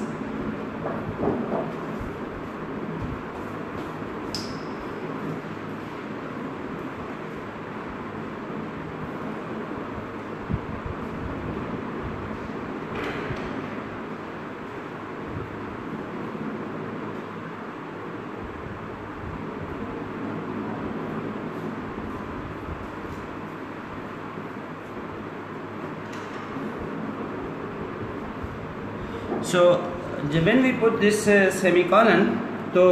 So when we put this semicolon, तो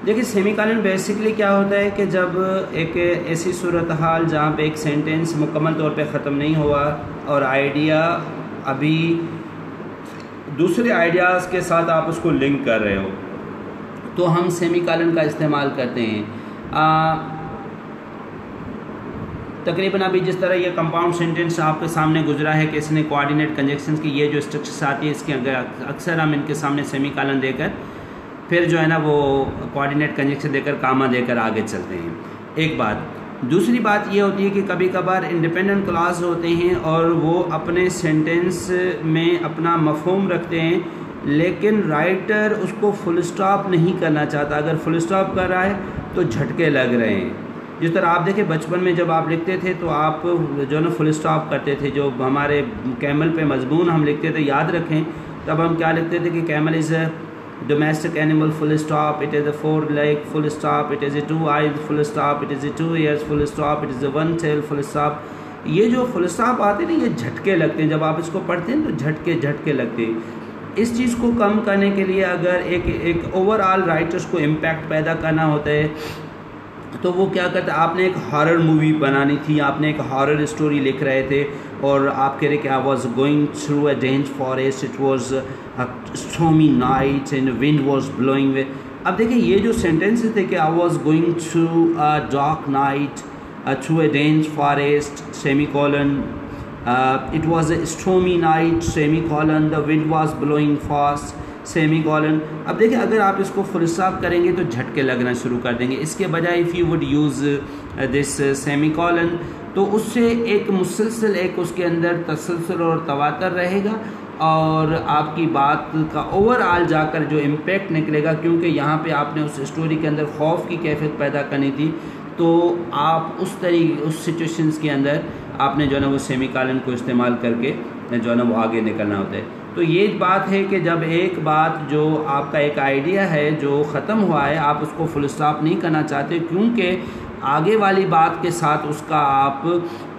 देखिए सेमीकॉलन बेसिकली क्या होता है कि जब एक ऐसी सूरत हाल जहाँ पे एक सेंटेंस मुकम्मल तौर पे ख़त्म नहीं हुआ और आइडिया अभी दूसरे आइडियाज़ के साथ आप उसको लिंक कर रहे हो, तो हम सेमीकॉलन का इस्तेमाल करते हैं. तकरीबन अभी जिस तरह ये कंपाउंड सेंटेंस आपके सामने गुजरा है कि इसने कोऑर्डिनेट कंजक्शंस की ये जो स्ट्रक्चर्स आती है इसके अक्सर हम इनके सामने सेमीकॉलन देकर फिर जो है ना वो कोऑर्डिनेट कंजक्शन देकर कामा देकर आगे चलते हैं. एक बात. दूसरी बात ये होती है कि कभी कभार इंडिपेंडेंट क्लॉज होते हैं और वो अपने सेंटेंस में अपना मफहूम रखते हैं, लेकिन राइटर उसको फुल स्टॉप नहीं करना चाहता. अगर फुल स्टॉप कर रहा है तो झटके लग रहे हैं. जिस तरह आप देखें बचपन में जब आप लिखते थे तो आप जो है ना फुल स्टॉप करते थे. जो हमारे कैमल पे मजमून हम लिखते थे याद रखें, तब हम क्या लिखते थे कि camel is a domestic animal full stop, it is a 4 leg full stop, it is a 2 eyes full stop, it is a 2 ears full stop, it is a 1 tail full stop. ये जो full stop आते हैं ना ये झटके लगते हैं, जब आप इसको पढ़ते हैं तो झटके लगते हैं. इस चीज़ को कम करने के लिए अगर एक ओवरऑल राइटर्स को इम्पैक्ट पैदा करना होता है तो वो क्या करते हैं, आपने एक हॉरर मूवी बनानी थी, आपने एक हॉरर स्टोरी लिख रहे थे और आप कह रहे कि I was going through a dense forest, it was a stormy night and wind was blowing way. अब देखिए ये जो सेंटेंसेस थे कि I was going through a dark night through a dense forest semicolon, it was a stormy night semicolon, the wind was blowing fast semicolon. अब देखिए अगर आप इसको फुल स्टॉप करेंगे तो झटके लगना शुरू कर देंगे. इसके बजाय if you would use this semi colon तो उससे एक मुसलसल एक उसके अंदर तसलसल और तवातर रहेगा और आपकी बात का ओवरऑल जाकर जो इम्पैक्ट निकलेगा, क्योंकि यहाँ पे आपने उस स्टोरी के अंदर खौफ की कैफियत पैदा करनी थी, तो आप उस सिचुएशंस के अंदर आपने जो है ना वो सेमी कॉलन को इस्तेमाल करके जो है ना वो आगे निकलना होता है. तो ये बात है कि जब एक बात जो आपका एक आइडिया है जो ख़त्म हुआ है आप उसको फुल स्टॉप नहीं करना चाहते, क्योंकि आगे वाली बात के साथ उसका आप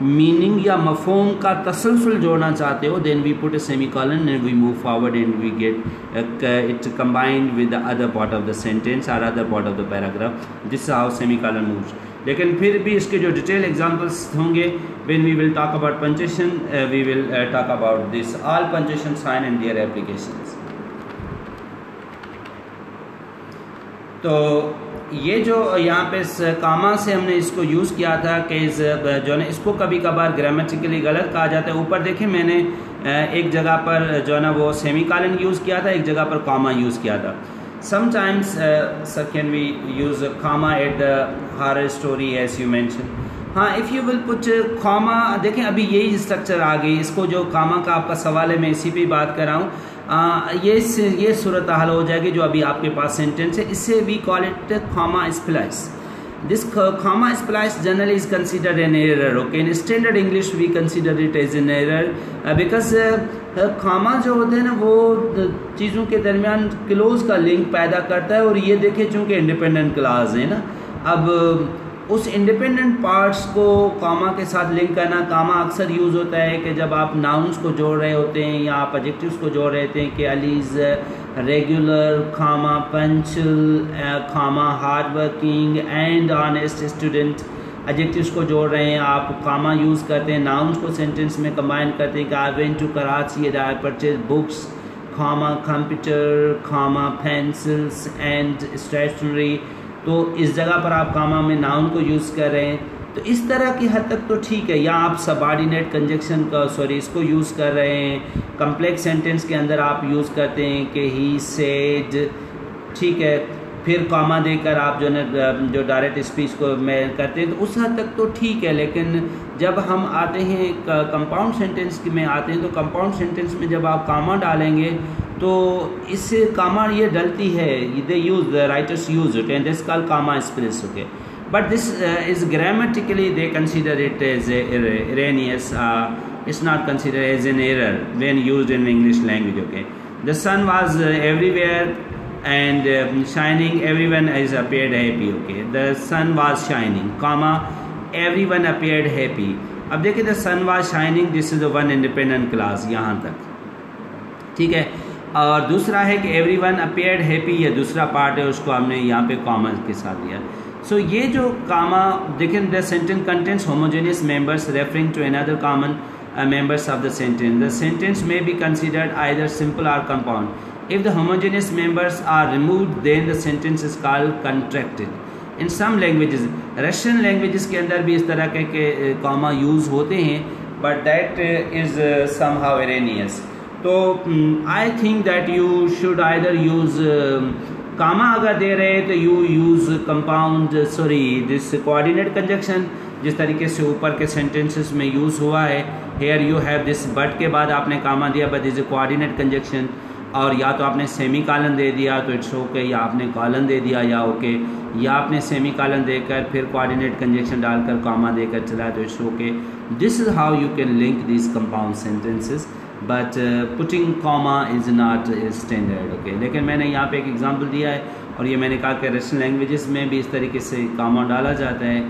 मीनिंग या मफहूम का तसलसल जोड़ना चाहते हो, then we put a semicolon and we move forward and we get it combined with the other part of the sentence और other part of the paragraph. This is how semicolon moves. लेकिन फिर भी इसके जो detail examples होंगे when we will talk about punctuation, we will talk about this all punctuation sign and their applications. तो ये जो यहाँ पे कामा से हमने इसको यूज़ किया था कि जो है इसको कभी कभार ग्रामेटिकली गलत कहा जाता है। ऊपर देखें मैंने एक जगह पर जो है ना वो सेमीकोलन यूज़ किया था, एक जगह पर कामा यूज़ किया था। Sometimes can we use comma at the horror story as you mention. हाँ, if you will put comma, देखें अभी यही स्ट्रक्चर आ गई। इसको जो कामा का आपका सवाल है मैं इसी पे बात कर रहा हूँ। ये सूरत हाल हो जाएगी जो अभी आपके पास सेंटेंस है, इससे we call it comma splice. This comma splice generally is considered an error. Okay, in standard English we consider it as an error because comma जो होते हैं ना वो चीज़ों के दरमियान क्लोज का लिंक पैदा करता है। और ये देखें चूँकि इंडिपेंडेंट क्लास है ना, अब उस इंडिपेंडेंट पार्ट्स को कामा के साथ लिंक करना, कामा अक्सर यूज़ होता है कि जब आप नाउन्स को जोड़ रहे होते हैं या आप एडजेक्टिव्स को जोड़ रहे होते हैं कि Ali is regular, comma punctual, comma hard working and honest student, adjectives को जोड़ रहे हैं आप कामा यूज़ करते हैं। नाउन्स को सेंटेंस में कंबाइन करते हैं कि I went to Karachi and I purchase books, comma computer, comma pencils and stationery. तो इस जगह पर आप कामा में नाउन को यूज़ कर रहे हैं, तो इस तरह की हद तक तो ठीक है। या आप सबऑर्डिनेट कंजक्शन का इसको यूज़ कर रहे हैं, कम्प्लेक्स सेंटेंस के अंदर आप यूज़ करते हैं कि ही सेड, ठीक है, फिर कामा देकर आप जो डायरेक्ट स्पीच को में करते हैं, तो उस हद तक तो ठीक है। लेकिन जब हम आते हैं कंपाउंड सेंटेंस में आते हैं, तो कंपाउंड सेंटेंस में जब आप कामा डालेंगे तो इससे कामा ये डलती है, they use the writers use it and this called comma splice. Okay, but this is grammatically they consider it as erroneous, it's not considered as an error when used in English language. Okay, the sun was everywhere and shining, everyone is appeared happy. Okay, the sun was shining, comma everyone appeared happy. अब देखिए the sun was shining, this is the one independent clause यहाँ तक, ठीक है। और दूसरा है कि everyone appeared happy, ये दूसरा पार्ट है, उसको हमने यहाँ पे कॉमा के साथ दिया। सो ये जो कामा देखें, the sentence contents homogeneous members referring to another common members of the sentence. The sentence may be considered either simple or compound. If the homogeneous members are removed, then the sentence is called contracted. In some languages, Russian languages के अंदर भी इस तरह के comma use होते हैं, but that is somehow erroneous. तो I think that you should either use comma अगर दे रहे हैं तो you use compound, this coordinate conjunction जिस तरीके से ऊपर के सेंटेंसेस में यूज़ हुआ है। Here you have this, but के बाद आपने कामा दिया, but is a coordinate conjunction. और या तो आपने सेमी कॉलन दे दिया तो इट्स ओके, या आपने कॉलन दे दिया या ओके, या आपने सेमी कॉलन देकर फिर कोऑर्डिनेट कंजक्शन डालकर कामा देकर चला तो it's okay. This is how you can link this compound sentences, but putting comma is not standard. Okay, लेकिन मैंने यहाँ पे एक एग्जांपल दिया है और ये मैंने कहा कि रशियन लैंग्वेजेस में भी इस तरीके से कामा डाला जाता है,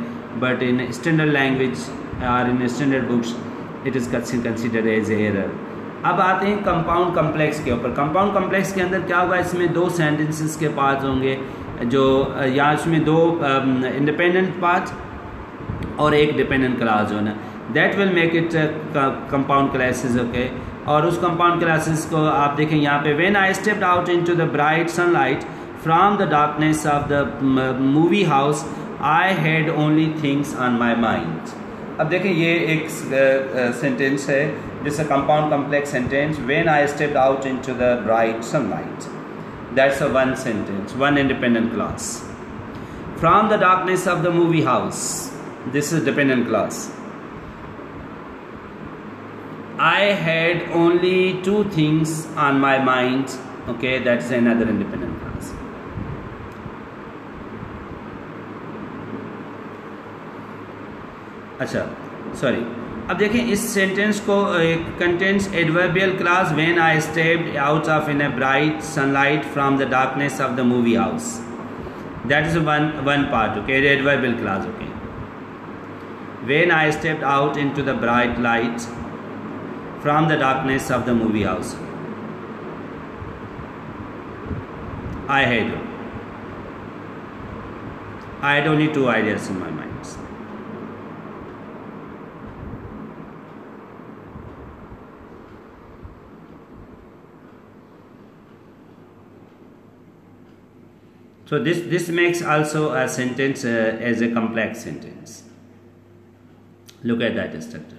बट इन स्टैंडर्ड लैंग्वेज और in standard books it is considered as error. अब आते हैं कंपाउंड कम्प्लेक्स के ऊपर। कंपाउंड कम्प्लेक्स के अंदर क्या होगा, इसमें दो सेंटेंसेस के पार्ट होंगे, जो या इसमें दो इंडिपेंडेंट पार्ट और एक डिपेंडेंट क्लास होना, that will make it compound classes. Okay, और उस कंपाउंड क्लासेस को आप देखें यहाँ पे, when I stepped out into the bright sunlight from the darkness of the movie house I had only things on my mind. अब देखें ये एक सेंटेंस है, this a compound complex sentence, when I stepped out into the bright sunlight, that's a one sentence, one independent class. From the darkness of the movie house, this is dependent class. I had only two things on my mind. Okay, that's another independent class. अच्छा, sorry, अब देखें इस sentence को contents adverbial class when I stepped out of in a bright sunlight from the darkness of the movie house, that is one part. Okay, adverbial class. Okay, when I stepped out into the bright light from the darkness of the movie house, I had only two ideas in my mind. So this makes also a sentence as a complex sentence. Look at that structure.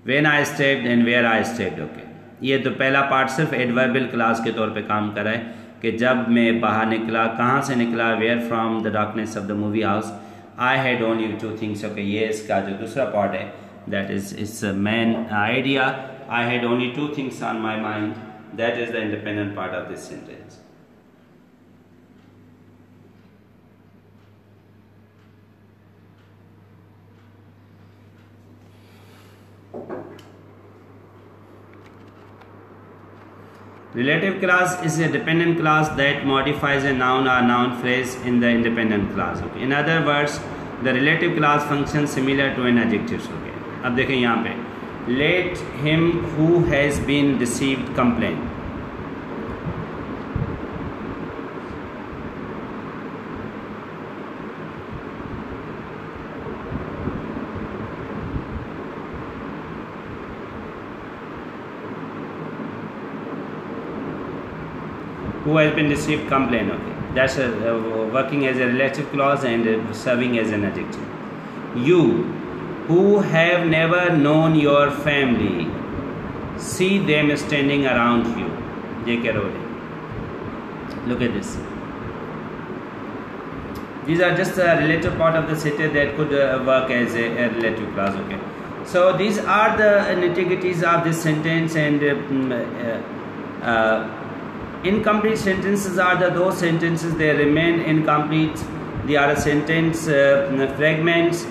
When I stepped and where I stepped. Okay, ये तो पहला part सिर्फ adverbial class के तौर पे काम कर रहा है कि जब मैं बाहर निकला, कहाँ से निकला, where from the darkness of the movie house, I had only 2 things. Okay, ये इसका जो दूसरा पार्ट है that is its main idea. I had only 2 things on my mind. That is the independent part of this sentence. Relative clause is a dependent clause that modifies a noun or noun phrase in the independent clause. Okay. In other words, the relative clause functions similar to an adjective. Okay. अब देखें यहाँ पे, let him who has been deceived complain. Who has been deceived complain. Okay, that's working as a relative clause and serving as an adjective. You who have never known your family see them standing around you. J.K. Rowling. Look at this. These are just a relative part of the sentence that could work as a relative clause. Okay, so these are the nitty-gritties of this sentence. And incomplete sentences are those sentences they remain incomplete. They are a sentence fragments,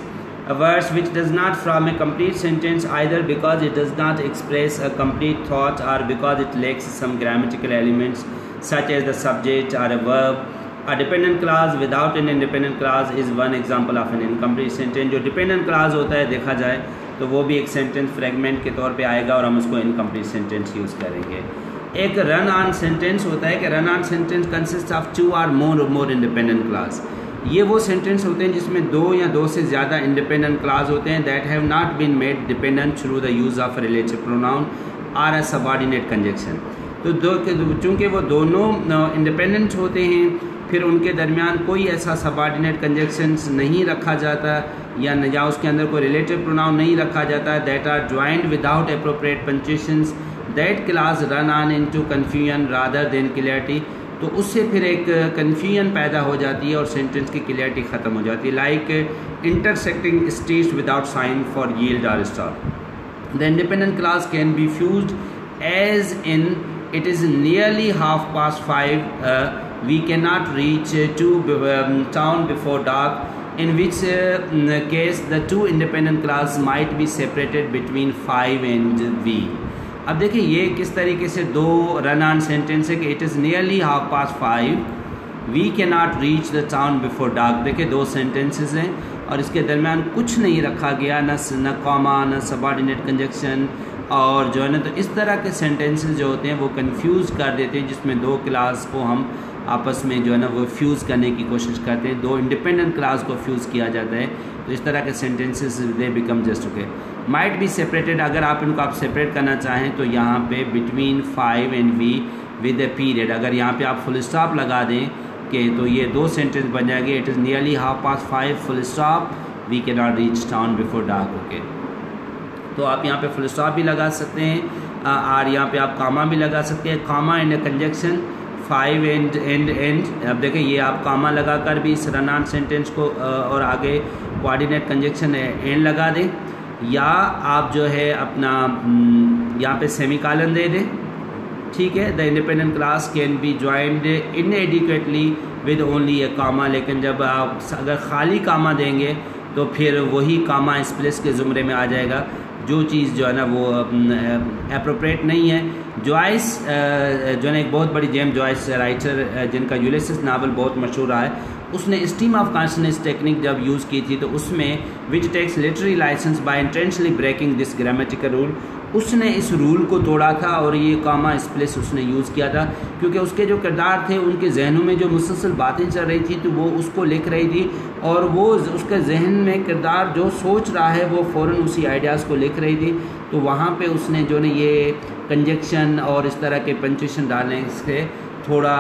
a verse which does not form a complete sentence either because it does not express a complete thought or because it lacks some grammatical elements such as the subject or a verb. A dependent clause without an independent clause is one example of an incomplete sentence. जो dependent clause होता है देखा जाए तो वो भी एक sentence fragment के तौर पे आएगा और हम उसको incomplete sentence यूज़ करेंगे. एक रन ऑन सेंटेंस होता है कि run on sentence consist of 2 or more independent clause. ये वो सेंटेंस होते हैं जिसमें 2 या 2 से ज़्यादा इंडिपेंडेंट क्लास होते हैं that have not been made dependent through the use of relative pronoun और अ सबऑर्डिनेट कंजक्शन. तो चूँकि वो दोनों इंडिपेंडेंट होते हैं फिर उनके दरमियान कोई ऐसा सबऑर्डिनेट कंजक्शंस नहीं रखा जाता या उसके अंदर कोई रिलेटिव प्रोनाउन नहीं रखा जाता that are joined without appropriate punctuations. That clause run on into confusion rather than clarity. तो उससे फिर एक कन्फ्यूजन पैदा हो जाती है और सेंटेंस की क्लियरिटी ख़त्म हो जाती है. Like intersecting streets without sign for yield और stop. The independent clause can be fused as in it is nearly 5:30. We cannot reach to town before dark, in which case the two independent clauses might be separated between 5 and we. अब देखिए ये किस तरीके से दो run on sentence है कि it is nearly 5:30, we can not reach the town before dark. देखिए दो सेंटेंसेस हैं और इसके दरमियान कुछ नहीं रखा गया, न कॉमा न सबऑर्डिनेट कंजक्शन, और जो है ना तो इस तरह के सेंटेंसेस जो होते हैं वो कंफ्यूज कर देते हैं जिसमें दो क्लास को हम आपस में जो है ना वो फ्यूज़ करने की कोशिश करते हैं. दो इंडिपेंडेंट क्लास को फ्यूज़ किया जाता है तो इस तरह के sentences they become just okay. Might be separated, अगर आप इनको आप सेपरेट करना चाहें तो यहाँ पे between 5 and we with a period, अगर यहाँ पे आप फुल स्टॉप लगा दें कि तो ये दो सेंटेंस बन जाएंगे. It is nearly 5:30 full stop, we can not reach town before dark. Okay, तो आप यहाँ पे फुल स्टॉप भी लगा सकते हैं और यहाँ पे आप कामा भी लगा सकते हैं. Comma and conjunction 5 and. अब देखें ये आप कामा लगा कर भी इस रन ऑन सेंटेंस को और आगे कोऑर्डिनेट कंजक्शन एंड लगा दें, या आप जो है अपना यहाँ पे सेमीकोलन दे दें. ठीक है, the independent clause can be joined inadequately with only a comma. लेकिन जब आप अगर खाली कामा देंगे तो फिर वही कामा स्प्लेस के ज़ुमरे में आ जाएगा, जो चीज़ जो है ना वो अप्रोप्रिएट नहीं है. जॉयस जो है ना एक बहुत बड़ी जेम्स जॉयस राइटर जिनका यूलिसिस नावल बहुत मशहूर रहा है, उसने स्ट्रीम ऑफ कॉन्शसनेस टेक्निक जब यूज़ की थी तो उसमें which takes literary license by intentionally breaking this grammatical rule, उसने इस रूल को तोड़ा था और ये कामा स्प्लेस उसने यूज़ किया था क्योंकि उसके जो किरदार थे उनके जहनों में जो मुसलसल बातें चल रही थी तो वो उसको लिख रही थी और वो उसके जहन में किरदार जो सोच रहा है वो फ़ौरन उसी आइडियाज़ को लिख रही थी. तो वहाँ पे उसने जो है ये कंजक्शन और इस तरह के पंक्चुएशन डालने से थोड़ा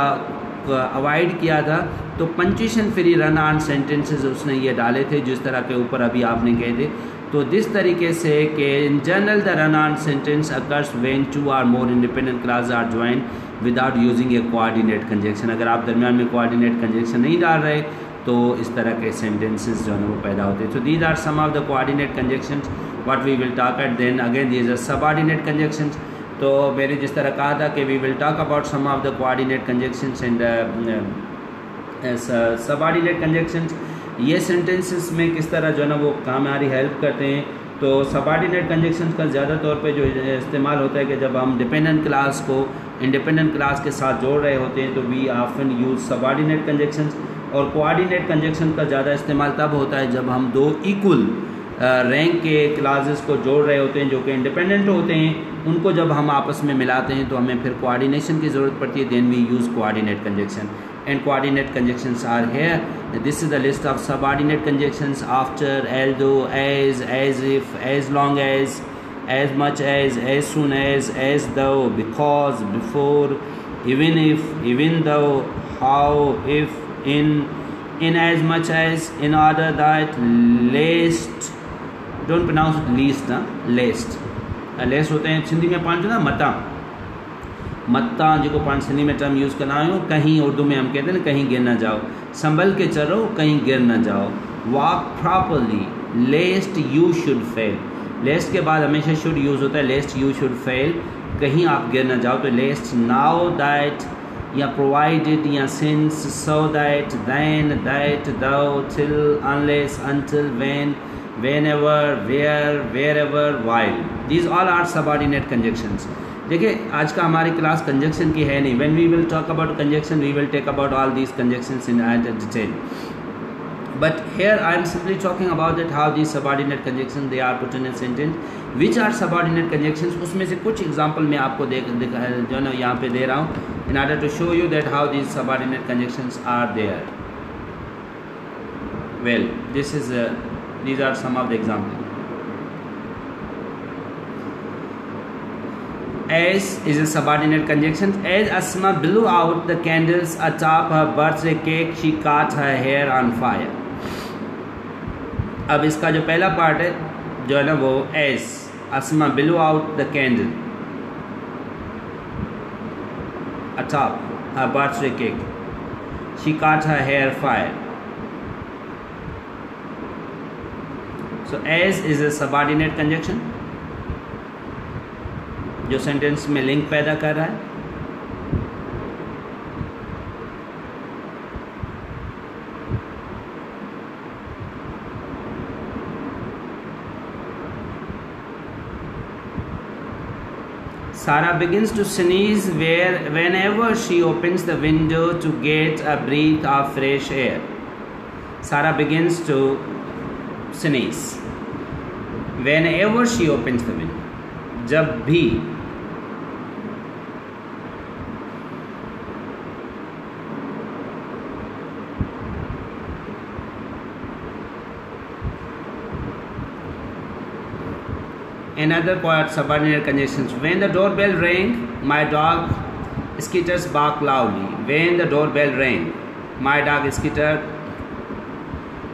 अवॉइड किया था, तो punctuation free run on sentences उसने ये डाले थे जिस तरह के ऊपर अभी आपने कहे थे। तो जिस तरीके से कि in general the run on sentence occurs when 2 और more independent clause are join without using a coordinate conjunction. अगर आप दरमियान में कोऑर्डिनेट कंजक्शन नहीं डाल रहे तो इस तरह के सेंटेंसेस जो है वो पैदा होते हैं। So these are some of the coordinate conjunctions what we will talk at. Then again these are subordinate conjunctions. तो मैंने जिस तरह कहा था कि we will talk about some of the coordinate conjunctions and subordinate conjunctions. ये sentences में किस तरह जो है ना वो हमारी हेल्प करते हैं। तो सबऑर्डिनेट कंजक्शंस का ज़्यादा तौर पे जो इस्तेमाल होता है कि जब हम डिपेंडेंट क्लास को इंडिपेंडेंट क्लास के साथ जोड़ रहे होते हैं तो we often use subordinate conjunctions. और कोऑर्डिनेट कंजक्शन का ज़्यादा इस्तेमाल तब होता है जब हम दो इक्वल रैंक के क्लासेस को जोड़ रहे होते हैं जो कि इंडिपेंडेंट होते हैं, उनको जब हम आपस में मिलाते हैं तो हमें फिर कोऑर्डिनेशन की ज़रूरत पड़ती है। Then we use coordinate conjunction and coordinate conjunctions are here. This is the list of subordinate conjunctions after, although, as if, as long as much as soon as though, because, before, even if, even though, how, if, in as much as, in order that, least, don't pronounce least ना, least, least होते हैं सिंधी में पाँच ना मत्ता जिसको पाँच सिंधी में term use करना हो। कहीं उर्दू में हम कहते हैं ना कहीं गिर ना जाओ, संभल के चलो कहीं गिर ना जाओ। Walk properly, lest you should fall. Lest के बाद हमेशा शुड यूज़ होता है, लेस्ट यू शुड फेल, कहीं आप गिर ना जाओ। तो लेस्ट, नाउ दैट या provided या since, so that, then, that, though, till, unless, until, when, whenever, where, wherever, while. These all are subordinate conjunctions. देखिए आज का हमारी क्लास कंजक्शन की है नहीं। When we will talk about conjunction, we will take about all these conjunctions in detail. But here I am simply talking about that how these subordinate conjunctions they are put in a sentence. Which are subordinate conjunctions? उसमें से कुछ example मैं आपको जो है ना यहाँ पे दे रहा हूँ in order to show you that how these subordinate conjunctions are there. Well, these are some of the examples. As is a subordinate conjunction. As Asma blew out the candles atop her birthday cake, she caught her hair on fire. अब इसका जो पहला part है जो है ना वो as Asma blew out the candle atop her birthday cake, she caught her hair fire. So as is a subordinate conjunction जो सेंटेंस में लिंक पैदा कर रहा है। Sarah begins to sneeze whenever she opens the window to get a breath of fresh air. Sarah begins to sneeze whenever she opens the window. जब भी Another part subordinate conjunctions. When the doorbell rang, my dog skitters bark loudly. When the doorbell rang, my dog skittered.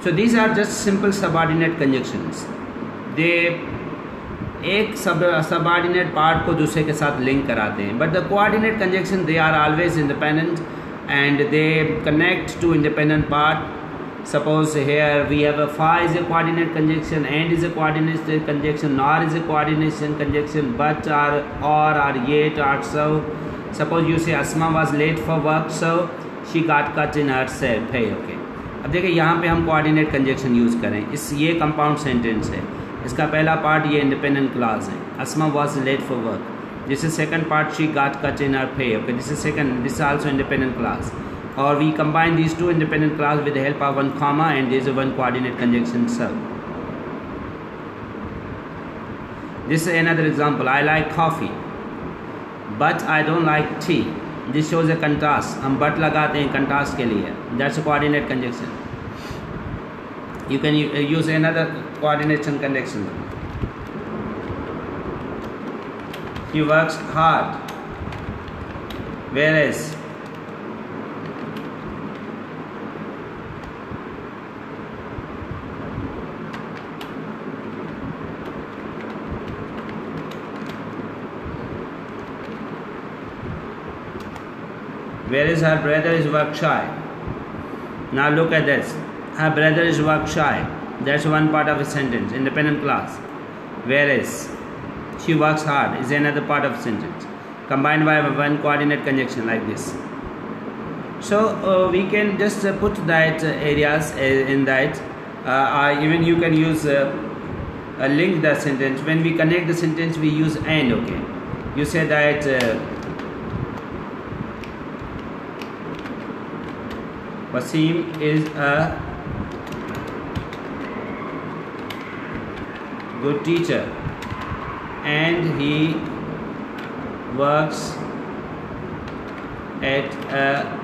So these are just simple subordinate conjunctions. They एक subordinate part को दूसरे के साथ link कराते हैं. But the coordinate conjunction they are always independent and they connect to independent part. Suppose here we have a fa is a coordinate conjunction, and is a coordinate conjunction, nor is a coordination conjunction, but or yet or so. Suppose you say Asma was late for work, so she got cut in herself. Hey, okay. अब देखिए यहाँ पे हम coordinate conjunction use करें। ये compound sentence है। इसका पहला पार्ट ये independent clause है। Asma was late for work. This is second part, she got cut in her pay. Okay, this is also independent clause. Or we combine these two independent clauses with the help of one comma and there is a one coordinate conjunction. So this is another example. I like coffee, but I don't like tea. This shows a contrast. हम but लगाते हैं contrast के लिए. That's a coordinate conjunction. You can use another coordination conjunction. He works hard, whereas Whereas her brother is work shy. Now look at this. Her brother is work shy. That's one part of a sentence, independent clause. Whereas she works hard is another part of a sentence, combined by one coordinate conjunction like this. So we can just put that areas in that. Even you can use link the sentence. When we connect the sentence, we use and. Okay, you say that Wasim is a good teacher and he works at a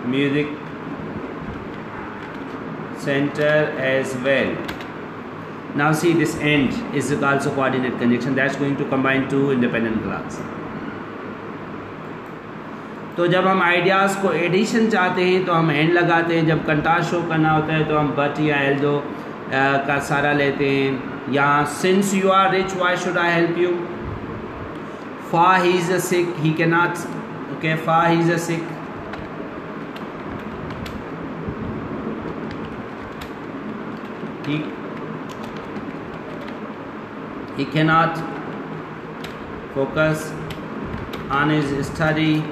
music center as well. Now see, this and is also coordinate conjunction. That's going to combine two independent clauses. तो जब हम ideas को addition चाहते हैं तो हम and लगाते हैं, जब कंट्रास्ट शो करना होता है तो हम बट या एल दो का सारा लेते हैं. यहाँ since you are rich why should I help you. For he is a sick he can not. Okay, for he is a sick. he cannot focus on his study.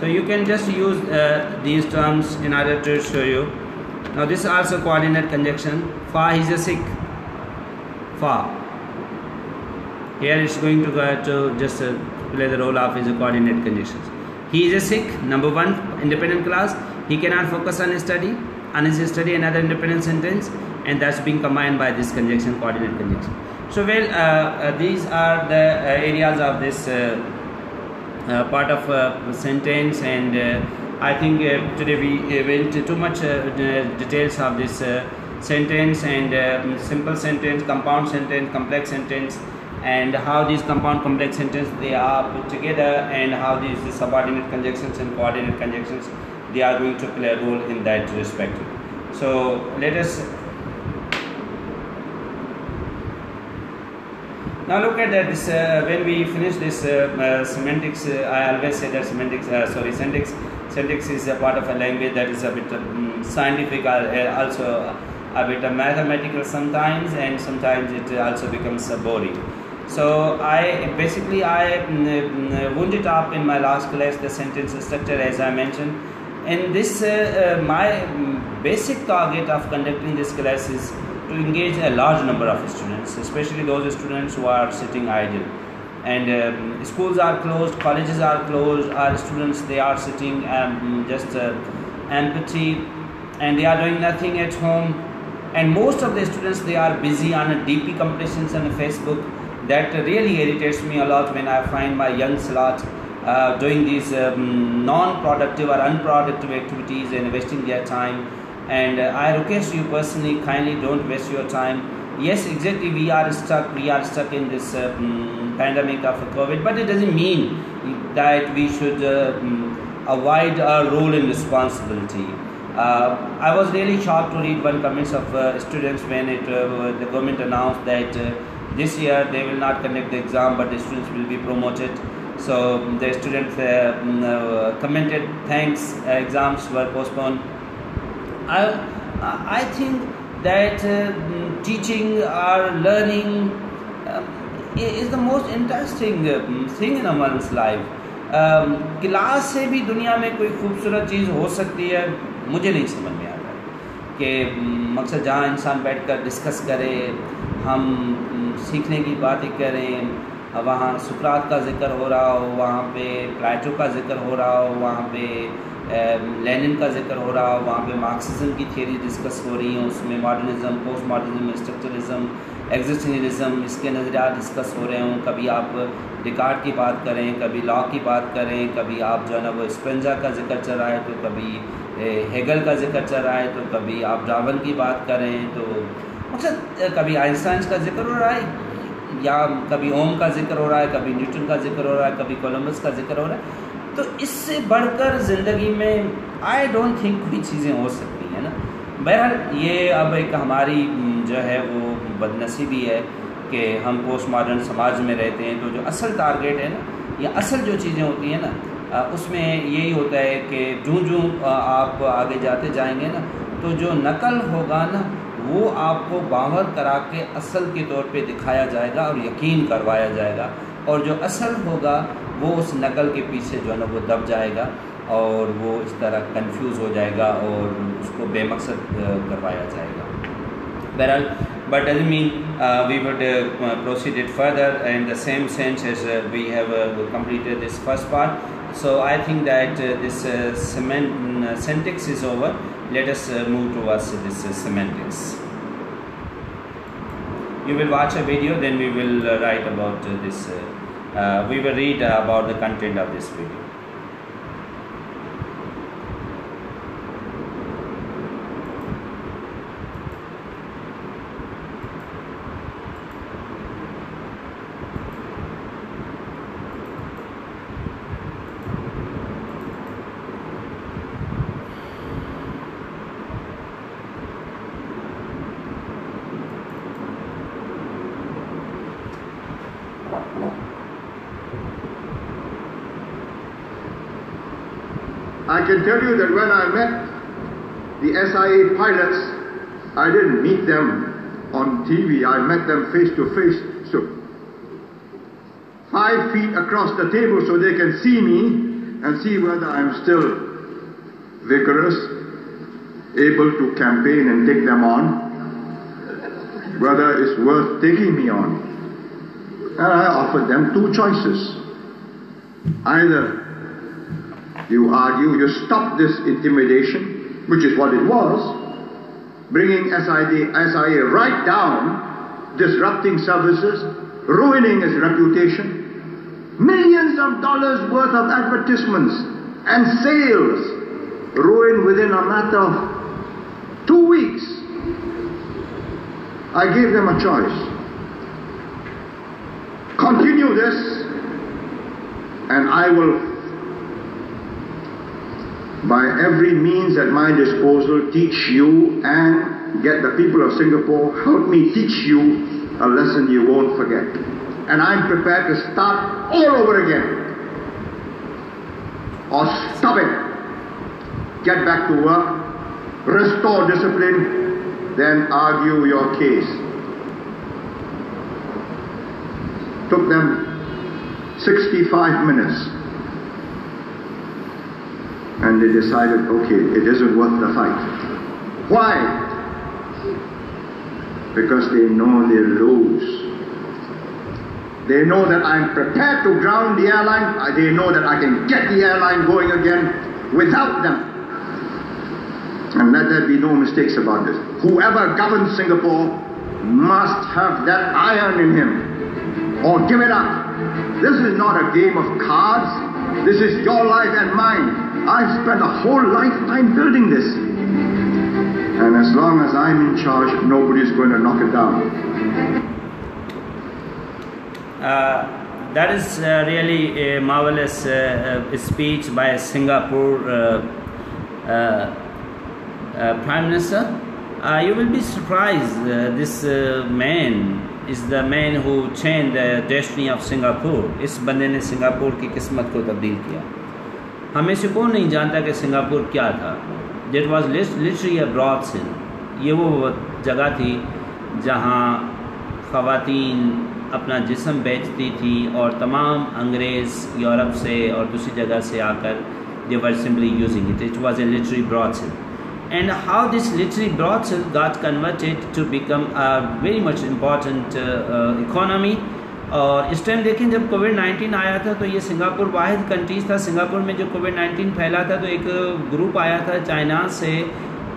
So you can just use these terms in order to show you. Now this is also coordinate conjunction. For he is a sick. For here it's going to just play the role of his coordinate conjunctions. He is a sick. Number one, independent clause. He cannot focus on his study. On his study, another independent sentence, and that's being combined by this conjunction, coordinate conjunction. So well, these are the areas of this part of sentence, and I think today we went too much details of this sentence and simple sentence, compound sentence, complex sentence, and how these compound complex sentences they are put together, and how these subordinate conjunctions and coordinate conjunctions they are going to play a role in that respect. So let us now look at that. This when we finish this semantics, I always say that syntax is a part of a language that is a bit scientific, also a bit mathematical sometimes, and sometimes it also becomes boring. So I wound it up in my last class, the sentence structure, as I mentioned. And this my basic target of conducting this class is to engage a large number of students, especially those students who are sitting idle. And schools are closed, colleges are closed, our students they are sitting just empty, and they are doing nothing at home. And most of the students they are busy on DP competitions on Facebook. That really irritates me a lot when I find my young slot doing these non-productive or unproductive activities and wasting their time. And I request you personally, kindly don't waste your time. Yes, exactly, we are stuck in this pandemic of COVID, but it doesn't mean that we should avoid our role and responsibility. I was really shocked to read one comments of students when the government announced that this year they will not conduct the exam, but the students will be promoted. So the students commented, thanks, exams were postponed. I think that teaching or learning is the most interesting thing in a one's life. Class से भी दुनिया में कोई खूबसूरत चीज़ हो सकती है, मुझे नहीं समझ में आता कि मकसद जहाँ इंसान बैठकर डिस्कस करे, हम सीखने की बातें करें, वहाँ सुकरात का जिक्र हो रहा हो, वहाँ पे प्लेटो का जिक्र हो रहा हो, वहाँ पे लेनिन का जिक्र हो रहा हो, वहाँ पे मार्क्सिज्म की थियरी डिस्कस हो रही हैं, उसमें modernism, post modernism, structuralism, existentialism इसके नज़रियात डिस्कस हो रहे हों. कभी आप डिकार्ट की बात करें, कभी लॉक की बात करें, कभी आप जो है ना वो स्पेंजा का जिक्र चल रहा है, तो कभी हेगल का जिक्र चल रहा है, तो कभी आप डार्विन की बात करें, तो मतलब कभी आइंस्टाइन का जिक्र हो रहा है, या कभी ओम का जिक्र हो रहा है, कभी न्यूटन का जिक्र हो रहा है, कभी कोलंबस का जिक्र हो रहा है. तो इससे बढ़कर ज़िंदगी में आई डोंट थिंक कोई चीज़ें हो सकती हैं ना. बहरहाल ये अब एक हमारी जो है वो बदनसीबी है कि हम पोस्ट मॉडर्न समाज में रहते हैं. तो जो असल टारगेट है ना, या असल जो चीज़ें होती हैं ना उसमें यही होता है कि जूं आप आगे जाते जाएंगे ना तो जो नकल होगा ना वो आपको बावर करा के असल के तौर पे दिखाया जाएगा और यकीन करवाया जाएगा, और जो असल होगा वो उस नकल के पीछे जो है ना वो दब जाएगा और वो इस तरह कंफ्यूज हो जाएगा और उसको बेमकसद करवाया जाएगा। बहरहाल, but doesn't mean we would proceed it further in the same sense as we have completed this first part. So I think that this syntax is over. Let us move towards this semantics. You will watch a video, then we will write about this. We will read about the content of this video. I can tell you that when I met the SIA pilots, I didn't meet them on TV, I met them face to face, so 5 feet across the table so they can see me and see whether I'm still vigorous, able to campaign and take them on, whether it's worth taking me on. And I offered them 2 choices. Either you argue, you stop this intimidation, which is what it was, bringing SIA right down, disrupting services, ruining its reputation, millions of dollars worth of advertisements and sales ruined within a matter of 2 weeks. I gave them a choice. Continue this, and I will, by every means at my disposal, teach you and get the people of Singapore, help me teach you a lesson you won't forget. And I'm prepared to start all over again. Or stop it. Get back to work, restore discipline, then argue your case. Took them 65 minutes. And they decided, okay, it isn't worth the fight. Why? Because they know they lose. They know that I'm prepared to ground the airline. They know that I can get the airline going again without them. And let there be no mistakes about this. Whoever governs Singapore must have that iron in him, or give it up. This is not a game of cards. This is your life and mine. I've spent a whole lifetime building this. And as long as I'm in charge, nobody's going to knock it down. That is really a marvelous speech by Singapore Prime Minister. You will be surprised. This man is the man who changed the destiny of Singapore. इस बंदे ने Singapore की किस्मत को तब्दील किया. हमें से कौन नहीं जानता कि सिंगापुर क्या था. That was literally a brothel. ये वो जगह थी जहाँ ख़वातीन अपना जिस्म बेचती थी और तमाम अंग्रेज़ यूरोप से और दूसरी जगह से आकर they were simply using it. It was a literary brothel. And how this literary brothel got converted to become a very much important economy. और इस टाइम देखें जब कोविड-19 आया था तो ये सिंगापुर वाहिद कंट्रीज़ था. सिंगापुर में जो कोविड-19 फैला था तो एक ग्रुप आया था चाइना से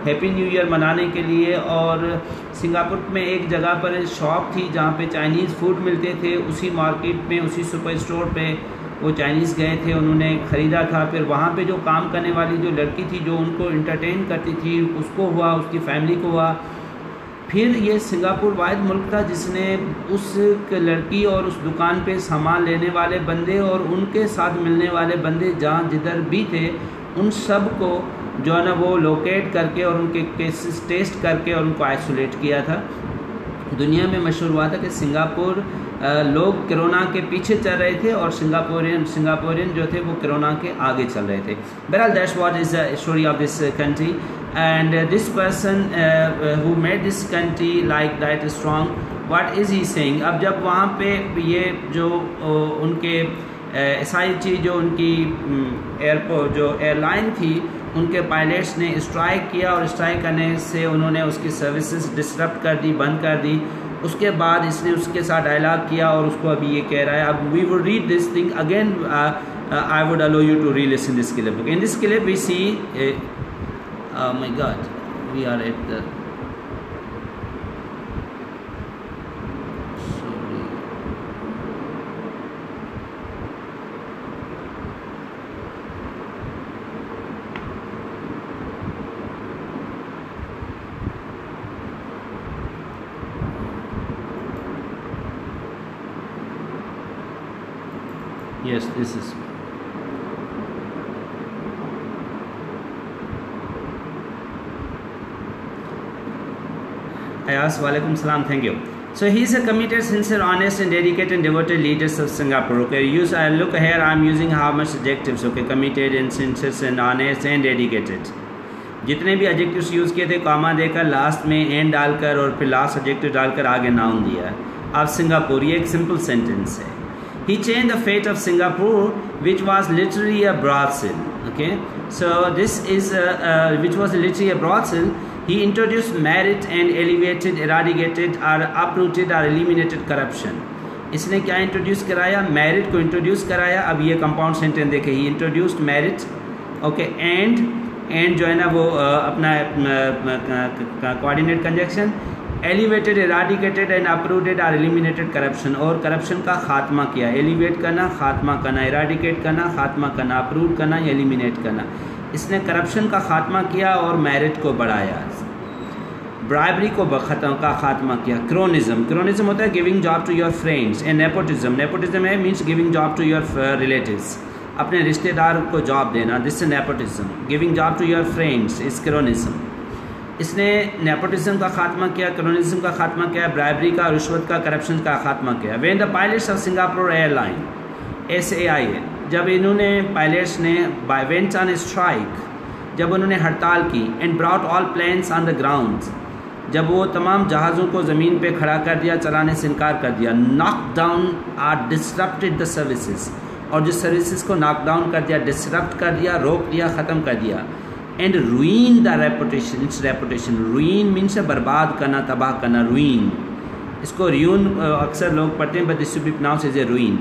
हैप्पी न्यू ईयर मनाने के लिए, और सिंगापुर में एक जगह पर शॉप थी जहाँ पे चाइनीज़ फूड मिलते थे. उसी मार्केट में, उसी सुपर स्टोर पे वो चाइनीज़ गए थे, उन्होंने ख़रीदा था. फिर वहाँ पे जो काम करने वाली जो लड़की थी जो उनको इंटरटेन करती थी, उसको हुआ, उसकी फैमिली को हुआ. फिर ये सिंगापुर वाहिद मुल्क था जिसने उस लड़की और उस दुकान पे सामान लेने वाले बंदे और उनके साथ मिलने वाले बंदे जहाँ जिधर भी थे उन सब को जो है ना वो लोकेट करके और उनके केसेस टेस्ट करके और उनको आइसोलेट किया था. दुनिया में मशहूर हुआ था कि सिंगापुर लोग कोरोना के पीछे चल रहे थे और सिंगापुरियन जो थे वो कोरोना के आगे चल रहे थे. बहरहाल that's what is the story of this country and this person who made this country like that strong, what is he saying. अब जब वहाँ पे ये जो उनके SIT जो उनकी एयरपोर्ट जो एयरलाइन थी उनके पायलट्स ने स्ट्राइक किया और स्ट्राइक करने से उन्होंने उसकी सर्विसेज डिसरप्ट कर दी, बंद कर दी. उसके बाद इसने उसके साथ डायलॉग किया और उसको अभी ये कह रहा है. अब we would read this thing again, I would allow you to relisten this clip. In this clip we see, my God, we are at the yes, this is. Ayaz, walaikum salam, thank you. So he is a committed, sincere, honest and dedicated and devoted leader of Singapore. Okay, look here, I am using how much adjectives. Okay, committed and sincere and honest and dedicated. जितने भी adjectives use किए थे comma देकर last में and डालकर और फिर last adjective डालकर आगे नाउन दिया है. अब सिंगापुर, ये एक सिंपल सेंटेंस है. He changed the fate of Singapore, which was literally a brothel. Okay, so this is which was literally a brothel. He introduced merit and elevated, eradicated, or uprooted or eliminated corruption. इसने क्या introduce कराया? Merit को introduce कराया. अब ये compound sentence देखें, he introduced merit. Okay, and जो है ना वो अपना coordinate conjunction. Elevated, eradicated and approved और एलिमिनेटेड करप्शन, और करप्शन का खात्मा किया. एलिवेट करना, खात्मा करना, एराडिकेट करना, खात्मा करना, अप्रूव करना या एलिमिनेट करना. इसने करप्शन का खात्मा किया और मेरिट को बढ़ाया. ब्राइबरी को खात्मा किया. क्रोनिज्म होता है giving job to your friends. And nepotism है means giving job to your relatives, अपने रिश्तेदार को जॉब देना. This is nepotism. Giving job to your friends is cronyism. इसने नेपोटिज्म का खात्मा किया, क्रोनिज्म का खात्मा किया, ब्राइबरी का, रिश्वत का, करप्शन का खात्मा किया. When the pilots of Singapore airline SAI, जब इन्होंने पायलट्स ने वेंट ऑन स्ट्राइक, जब उन्होंने हड़ताल की, and brought all planes on the ground, जब वो तमाम जहाज़ों को ज़मीन पे खड़ा कर दिया, चलाने से इनकार कर दिया. Knock down or disrupted the services, और जो सर्विसेज को नॉक डाउन कर दिया, डिसरप्ट कर दिया, रोक दिया, ख़त्म कर दिया. And ruin the reputation, it's reputation. ruin means बर्बाद करना, तबाह करना. ruin, इसको ruin अक्सर लोग पढ़ते हैं, but this should be pronounced as a ruin.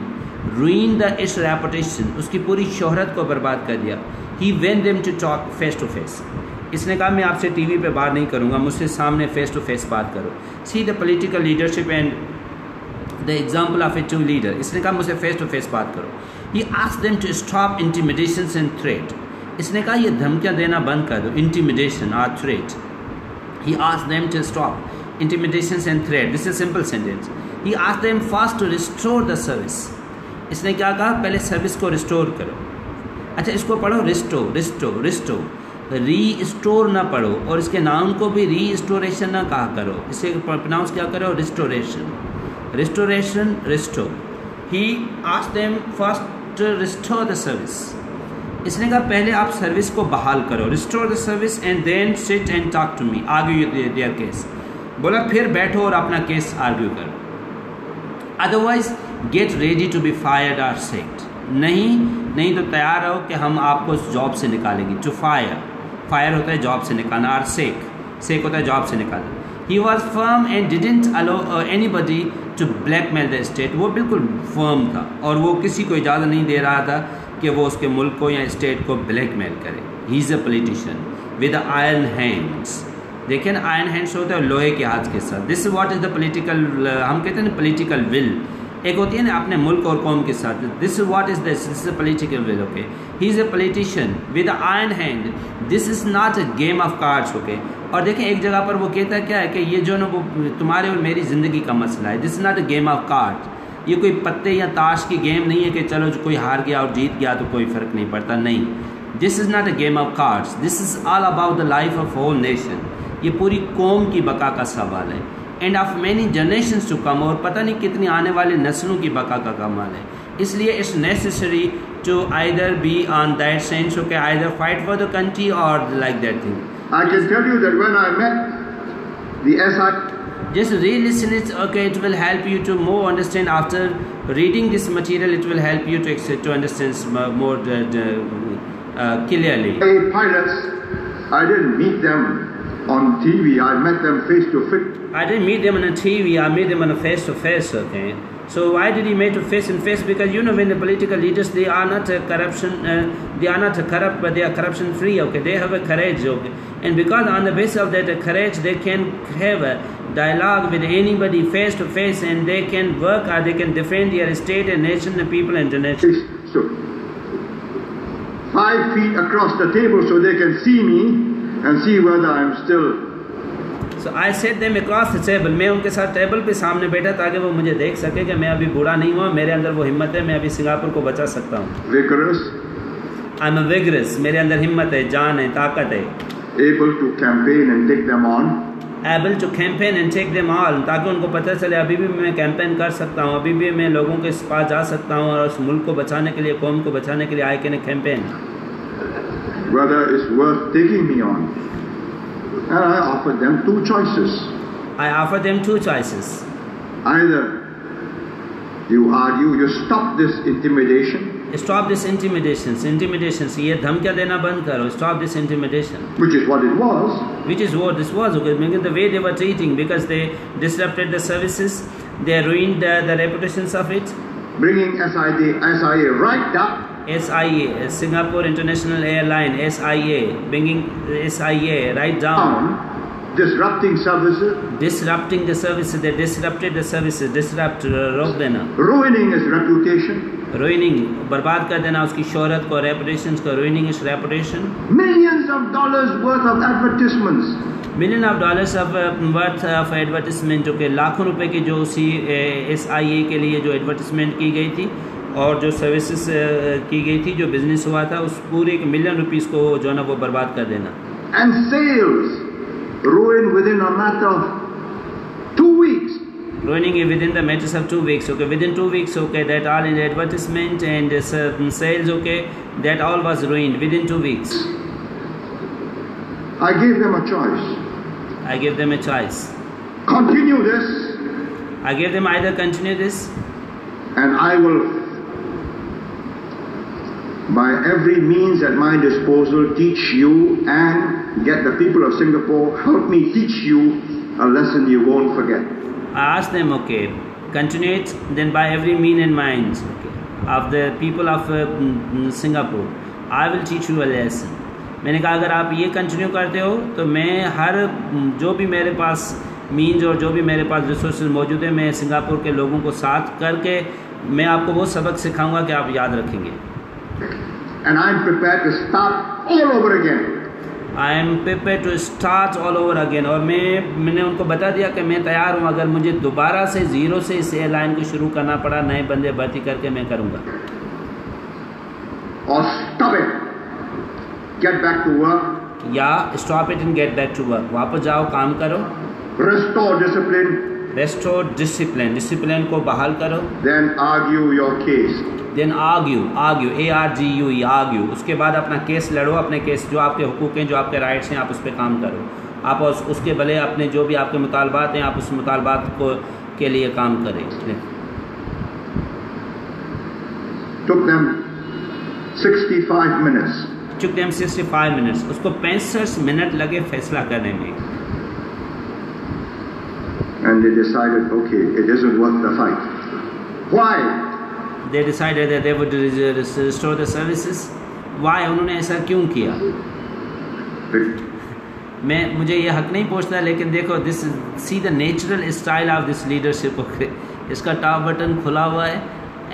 ruin the its reputation, उसकी पूरी शोहरत को बर्बाद कर दिया. ही went them to talk face to face. इसने कहा मैं आपसे टीवी पे बात नहीं करूँगा, मुझसे सामने फेस टू फेस बात करो. See the political leadership and the example of a true leader. इसने कहा मुझसे फेस टू फेस बात करो. He asked them to stop intimidations and threat. इसने कहा ये धमकियाँ देना बंद कर दो, इंटिमिडेशन और threat. He asked them to stop intimidations and threat. This is simple sentence. He asked them first to restore the service. इसने क्या कहा? पहले सर्विस को रिस्टोर करो. अच्छा, इसको पढ़ो, रिस्टोर. री-स्टोर ना पढ़ो, और इसके नाउन को भी री-स्टोरेशन ना कहा करो. इसे प्रोनाउंस क्या करो? Restoration, restore. He asked them first to restore the service. इसने कहा पहले आप सर्विस को बहाल करो. Restore the service and then sit and talk to me, argue their case. बोला फिर बैठो और अपना केस आर्ग्यू करो. Otherwise get ready to be fired और सेक्ड. नहीं तो तैयार रहो कि हम आपको जॉब से निकालेंगे. टू फायर होता है जॉब से निकालना, और सेक होता है जॉब से निकालना. He was firm and didn't allow anybody to blackmail the state. वो बिल्कुल फर्म था और वो किसी को इजाज़त नहीं दे रहा था कि वो उसके मुल्क को या स्टेट को ब्लैकमेल करे. ही is a politician with iron hands. देखिए ना, आयरन हैंड्स होता है लोहे के हाथ के साथ. This is what is the political, हम कहते हैं ना पॉलिटिकल विल. एक होती है ना अपने मुल्क और कौम के साथ. This is what is this is a political will. Okay, he is a politician with iron hand. This is not a game of cards. Okay, और देखें एक जगह पर वो कहता है क्या है कि ये जो ना वो तुम्हारे और मेरी ज़िंदगी का मसला है. This is not a game of card. ये कोई पत्ते या ताश की गेम नहीं है कि चलो जो कोई हार गया और जीत गया तो कोई फ़र्क नहीं पड़ता. नहीं, this is not a game of cards. This is all about the life of whole nation. ये पूरी कौम की बका का सवाल है. End of many generations to come, और पता नहीं कितनी आने वाली नस्लों की बका का कमाल है. इसलिए it's necessary to either be on that sense, okay, either fight for the country or like that thing. I can tell you that when I met the SI, just read listen it, okay, it will help you to more understand. After reading this material, it will help you to understand more clearly. Pilots, I didn't meet them on TV, I met them face to face. I didn't meet them on a TV, I met them on a face to face, okay. So why did he meet to face and face? Because you know, when the political leaders, they are not they are not corrupt, but they are corruption free. Okay, they have a courage. Okay, and because on the basis of that courage, they can have a dialogue with anybody face to face, and they can work or they can defend their state and nation and people and the nation. So 5 feet across the table, so they can see me and see whether I'm still. So I set them across the table. मैं उनके साथ table पे सामने बैठा ताकि वो मुझे देख सके कि मैं अभी बूढ़ा नहीं हुआ, मेरे अंदर वो हिम्मत है, मैं अभी सिंगापुर को बचा सकता हूँ. Vigorous. I'm a vigorous. मेरे अंदर हिम्मत है, जान है, ताकत है. Able to campaign and take them on. Able to campaign and take them all, ताकि उनको पता चले अभी भी मैं कैंपेन कर सकता हूँ, अभी भी मैं लोगों के पास जा सकता हूँ और उस मुल्क को बचाने के लिए, कौम को बचाने के लिए I can campaign. Whether it's worth taking me on. And I offered them 2 choices. I offered them 2 choices. Either you argue, you stop this intimidation. Stop this intimidations. ये धमकियाँ देना बंद करो. Stop this intimidation. Which is what it was. Which is what this was. Because the way they were treating, because they disrupted the services, they ruined the reputations of it. Bringing SIA right up. SIA, Singapore International Airline, SIA, bringing SIA right down. Disrupting services. Disrupting the services, they disrupted the services, रोक देना. Ruining his reputation. Ruining, बर्बाद कर देना उसकी शोहरत को, reputations को, ruining his reputation. Millions of dollars worth of advertisements. $millions of worth of advertisement, जो कि लाखों रुपए की जो उसी SIA के लिए जो एडवर्टिजमेंट की गई थी और जो सर्विसेज की गई थी, जो बिजनेस हुआ था, उस पूरे $1 million को जो है ना वो बर्बाद कर देना. And sales ruined within a matter of 2 weeks. Ruining it within the matters of 2 weeks. Okay, within 2 weeks. Okay, that all in the advertisement and sales. Okay, that all was ruined within 2 weeks. I gave them a choice. I gave them a choice. Continue this. I gave them either continue this. And I will, by every means at my disposal, teach you and get the people of Singapore, help me teach you a lesson you won't forget. I asked them, okay, continue it, then by every means and minds, okay, of the people of Singapore, I will teach you a lesson. मैंने कहा अगर आप ये continue करते हो तो मैं हर जो भी मेरे पास मीन्स और जो भी मेरे पास रिसोर्सेज मौजूद है, मैं सिंगापुर के लोगों को साथ करके मैं आपको वो सबक सिखाऊंगा कि आप याद रखेंगे. And I am prepared to start all over again. I am prepared to start all over again. और मैंने उनको बता दिया कि मैं तैयार हूँ, अगर मुझे दोबारा से ज़ीरो से इस एयरलाइन को शुरू करना पड़ा, नए बंदे भर्ती करके मैं करूँगा. Or stop it. Get back to work. या stop it and get back to work. वापस जाओ, काम करो. Restore discipline. Restore discipline. Discipline को बहाल करो. Then argue your case. Then argue. ARGUE, argue. उसके बाद अपना केस लड़ो, अपने केस जो आपके हुकूक हैं, जो आपके राइट्स हैं, आप उस पर काम करो. आप उसके भले अपने जो भी आपके मुतालबात हैं, आप उस मुतालबात को के लिए काम करें. Took them 65 minutes. Took them 65 minutes. उसको 65 मिनट लगे फैसला करने में. And they decided, okay, it isn't worth the fight. Why? They decided that they would restore the services. Why? उन्होंने ऐसा क्यों किया? मुझे ये हक नहीं पूछता, लेकिन देखो, this see the natural style of this leadership. इसका टॉप बटन खुला हुआ है.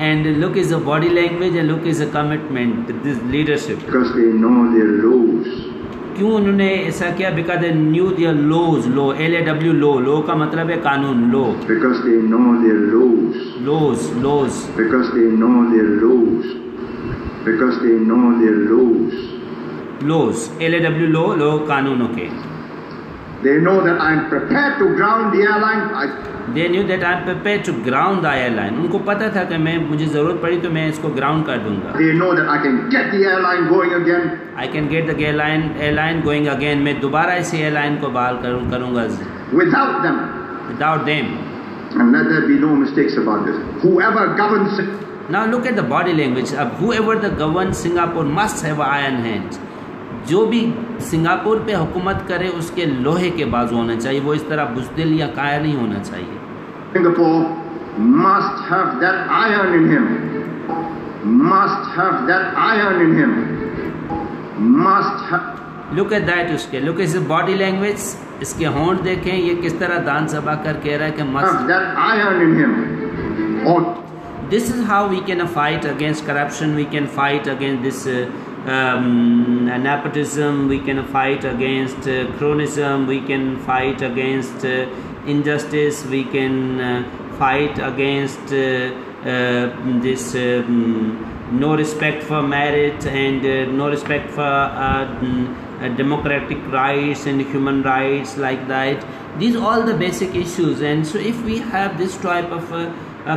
And look is the body language and look is the commitment, this leadership. Because they know their laws. क्यों उन्होंने ऐसा किया? Because they knew their laws. Law, LAW, law का मतलब है कानून, law. Because they know their laws. Laws. Because they know their laws. Because they know their laws. Laws, LAW, law कानून. Okay. They know that I'm prepared to ground the airline. They knew that I'm prepared to ground the airline. उनको पता था कि मुझे ज़रूरत पड़ी तो मैं इसको ground कर दूँगा. They know that I can get the airline going again. I can get the airline going again. मैं दोबारा इसी airline को बहाल करूँगा. Without them. Without them. And let there be no mistakes about this. Whoever governs. Now look at the body language. Whoever the governs Singapore must have iron hands. जो भी Singapore पे हुकूमत करे उसके लोहे के बाजू होने चाहिए. वो इस तरह बुज़दिल या कायर नहीं होना चाहिए. Singapore must have that iron in him. Must have that iron in him. Must have. Look at that. उसके look at his body language. इसके होंठ देखें. ये किस तरह दान सबा कर कह रहा है कि must have that iron in him. Or this is how we can fight against corruption. We can fight against this nepotism. We can fight against cronyism. We can fight against injustice. We can fight against this no respect for merit and no respect for democratic rights and human rights, like that. These are all the basic issues, and so if we have this type of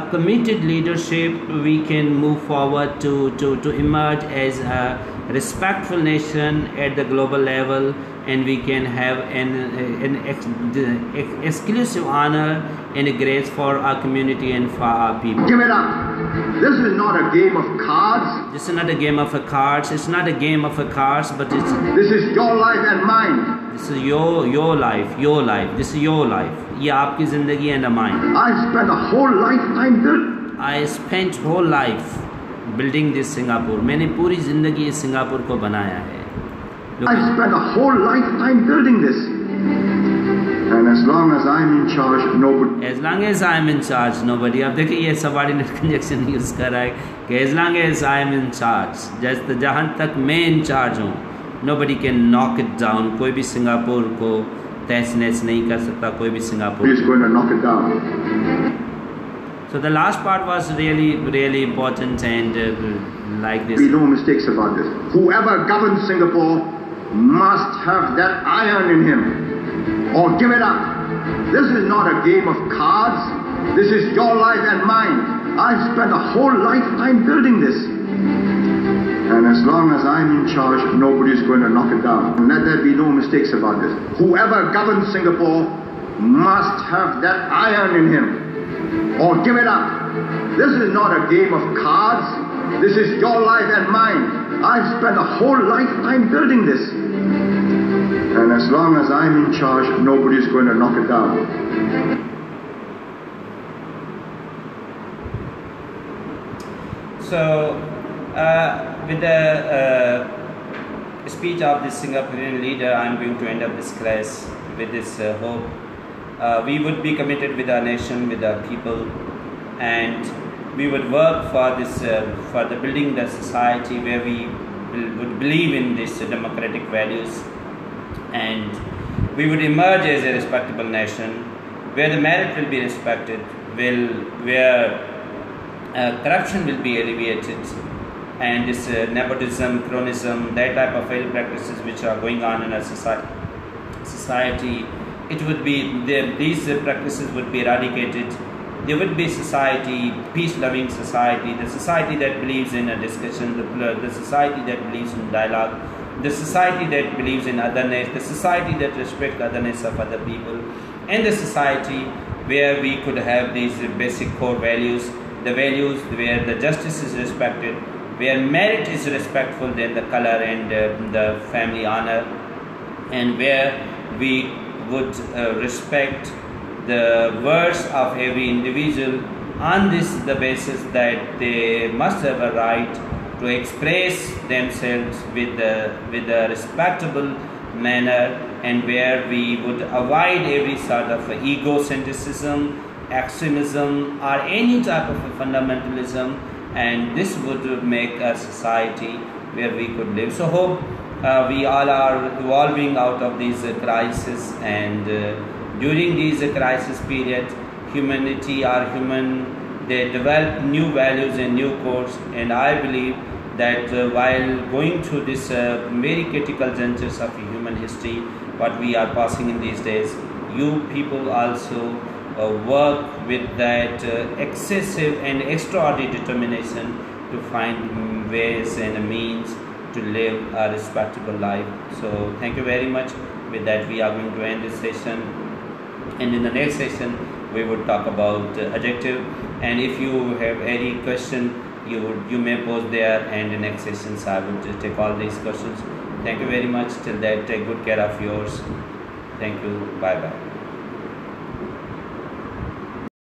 committed leadership, we can move forward to emerge as a respectful nation at the global level, and we can have an exclusive honor and a grace for our community and for our people. Give it up. This is not a game of cards. This is not a game of cards. It's not a game of cards, but it's. This is your life and mine. This is your life, your life. This is your life. ये आपकी ज़िंदगी and mine. I spent a whole lifetime building. I spent whole life building this Singapore. मैंने पूरी ज़िंदगी इस Singapore को बनाया है. I spent a whole lifetime building this. And as long as I'm in charge, nobody. As long as I'm in charge, nobody. अब देखिए ये subordinate conjunction use कर रहा है कि as long as I'm in charge, जैसे जहाँ तक मैं in charge हूँ, nobody can knock it down. कोई भी सिंगापुर को तहस नहस नहीं कर सकता. कोई भी Singapore. He's going to knock it down. So the last part was really important, and like this. Be no mistakes about this. Whoever governs Singapore must have that iron in him. Or give it up. This is not a game of cards. This is your life and mine. I've spent a whole lifetime building this. And as long as I'm in charge, nobody's going to knock it down. And let there be no mistakes about this. Whoever governs Singapore must have that iron in him. Or give it up. This is not a game of cards. This is your life and mine. I've spent a whole lifetime building this. And as long as I'm in charge, nobody's going to knock it down. So, with the speech of this Singaporean leader, I'm going to end up this class with this hope. We would be committed with our nation, with our people, and we would work for this, for the building the society where we would believe in these democratic values, and we would emerge as a respectable nation where the merit will be respected, where corruption will be alleviated, and this nepotism, cronyism, that type of failed practices which are going on in our society, it would be these practices would be eradicated. There would be society, peace-loving society, the society that believes in a discussion, the society that believes in dialogue, the society that believes in otherness, the society that respects the otherness of other people, and the society where we could have these basic core values, the values where the justice is respected, where merit is respectful, then the color and the family honor, and where we would respect the words of every individual on the basis that they must have a right to express themselves with a respectable manner, and where we would avoid every sort of egocentrism, extremism, or any type of fundamentalism, and this would make a society where we could live. So hope we all are evolving out of these crises, and during these crisis period, humanity or human, they develop new values and new codes, and I believe that while going through this very critical junctures of human history, what we are passing in these days, you people also work with that excessive and extraordinary determination to find ways and means to live a respectable life. So thank you very much. With that, we are going to end this session, and in the next session we would talk about adjective. And if you have any question, you may post there, and in next sessions I would take all these questions. Thank you very much. Till that, take good care of yours. Thank you. Bye bye.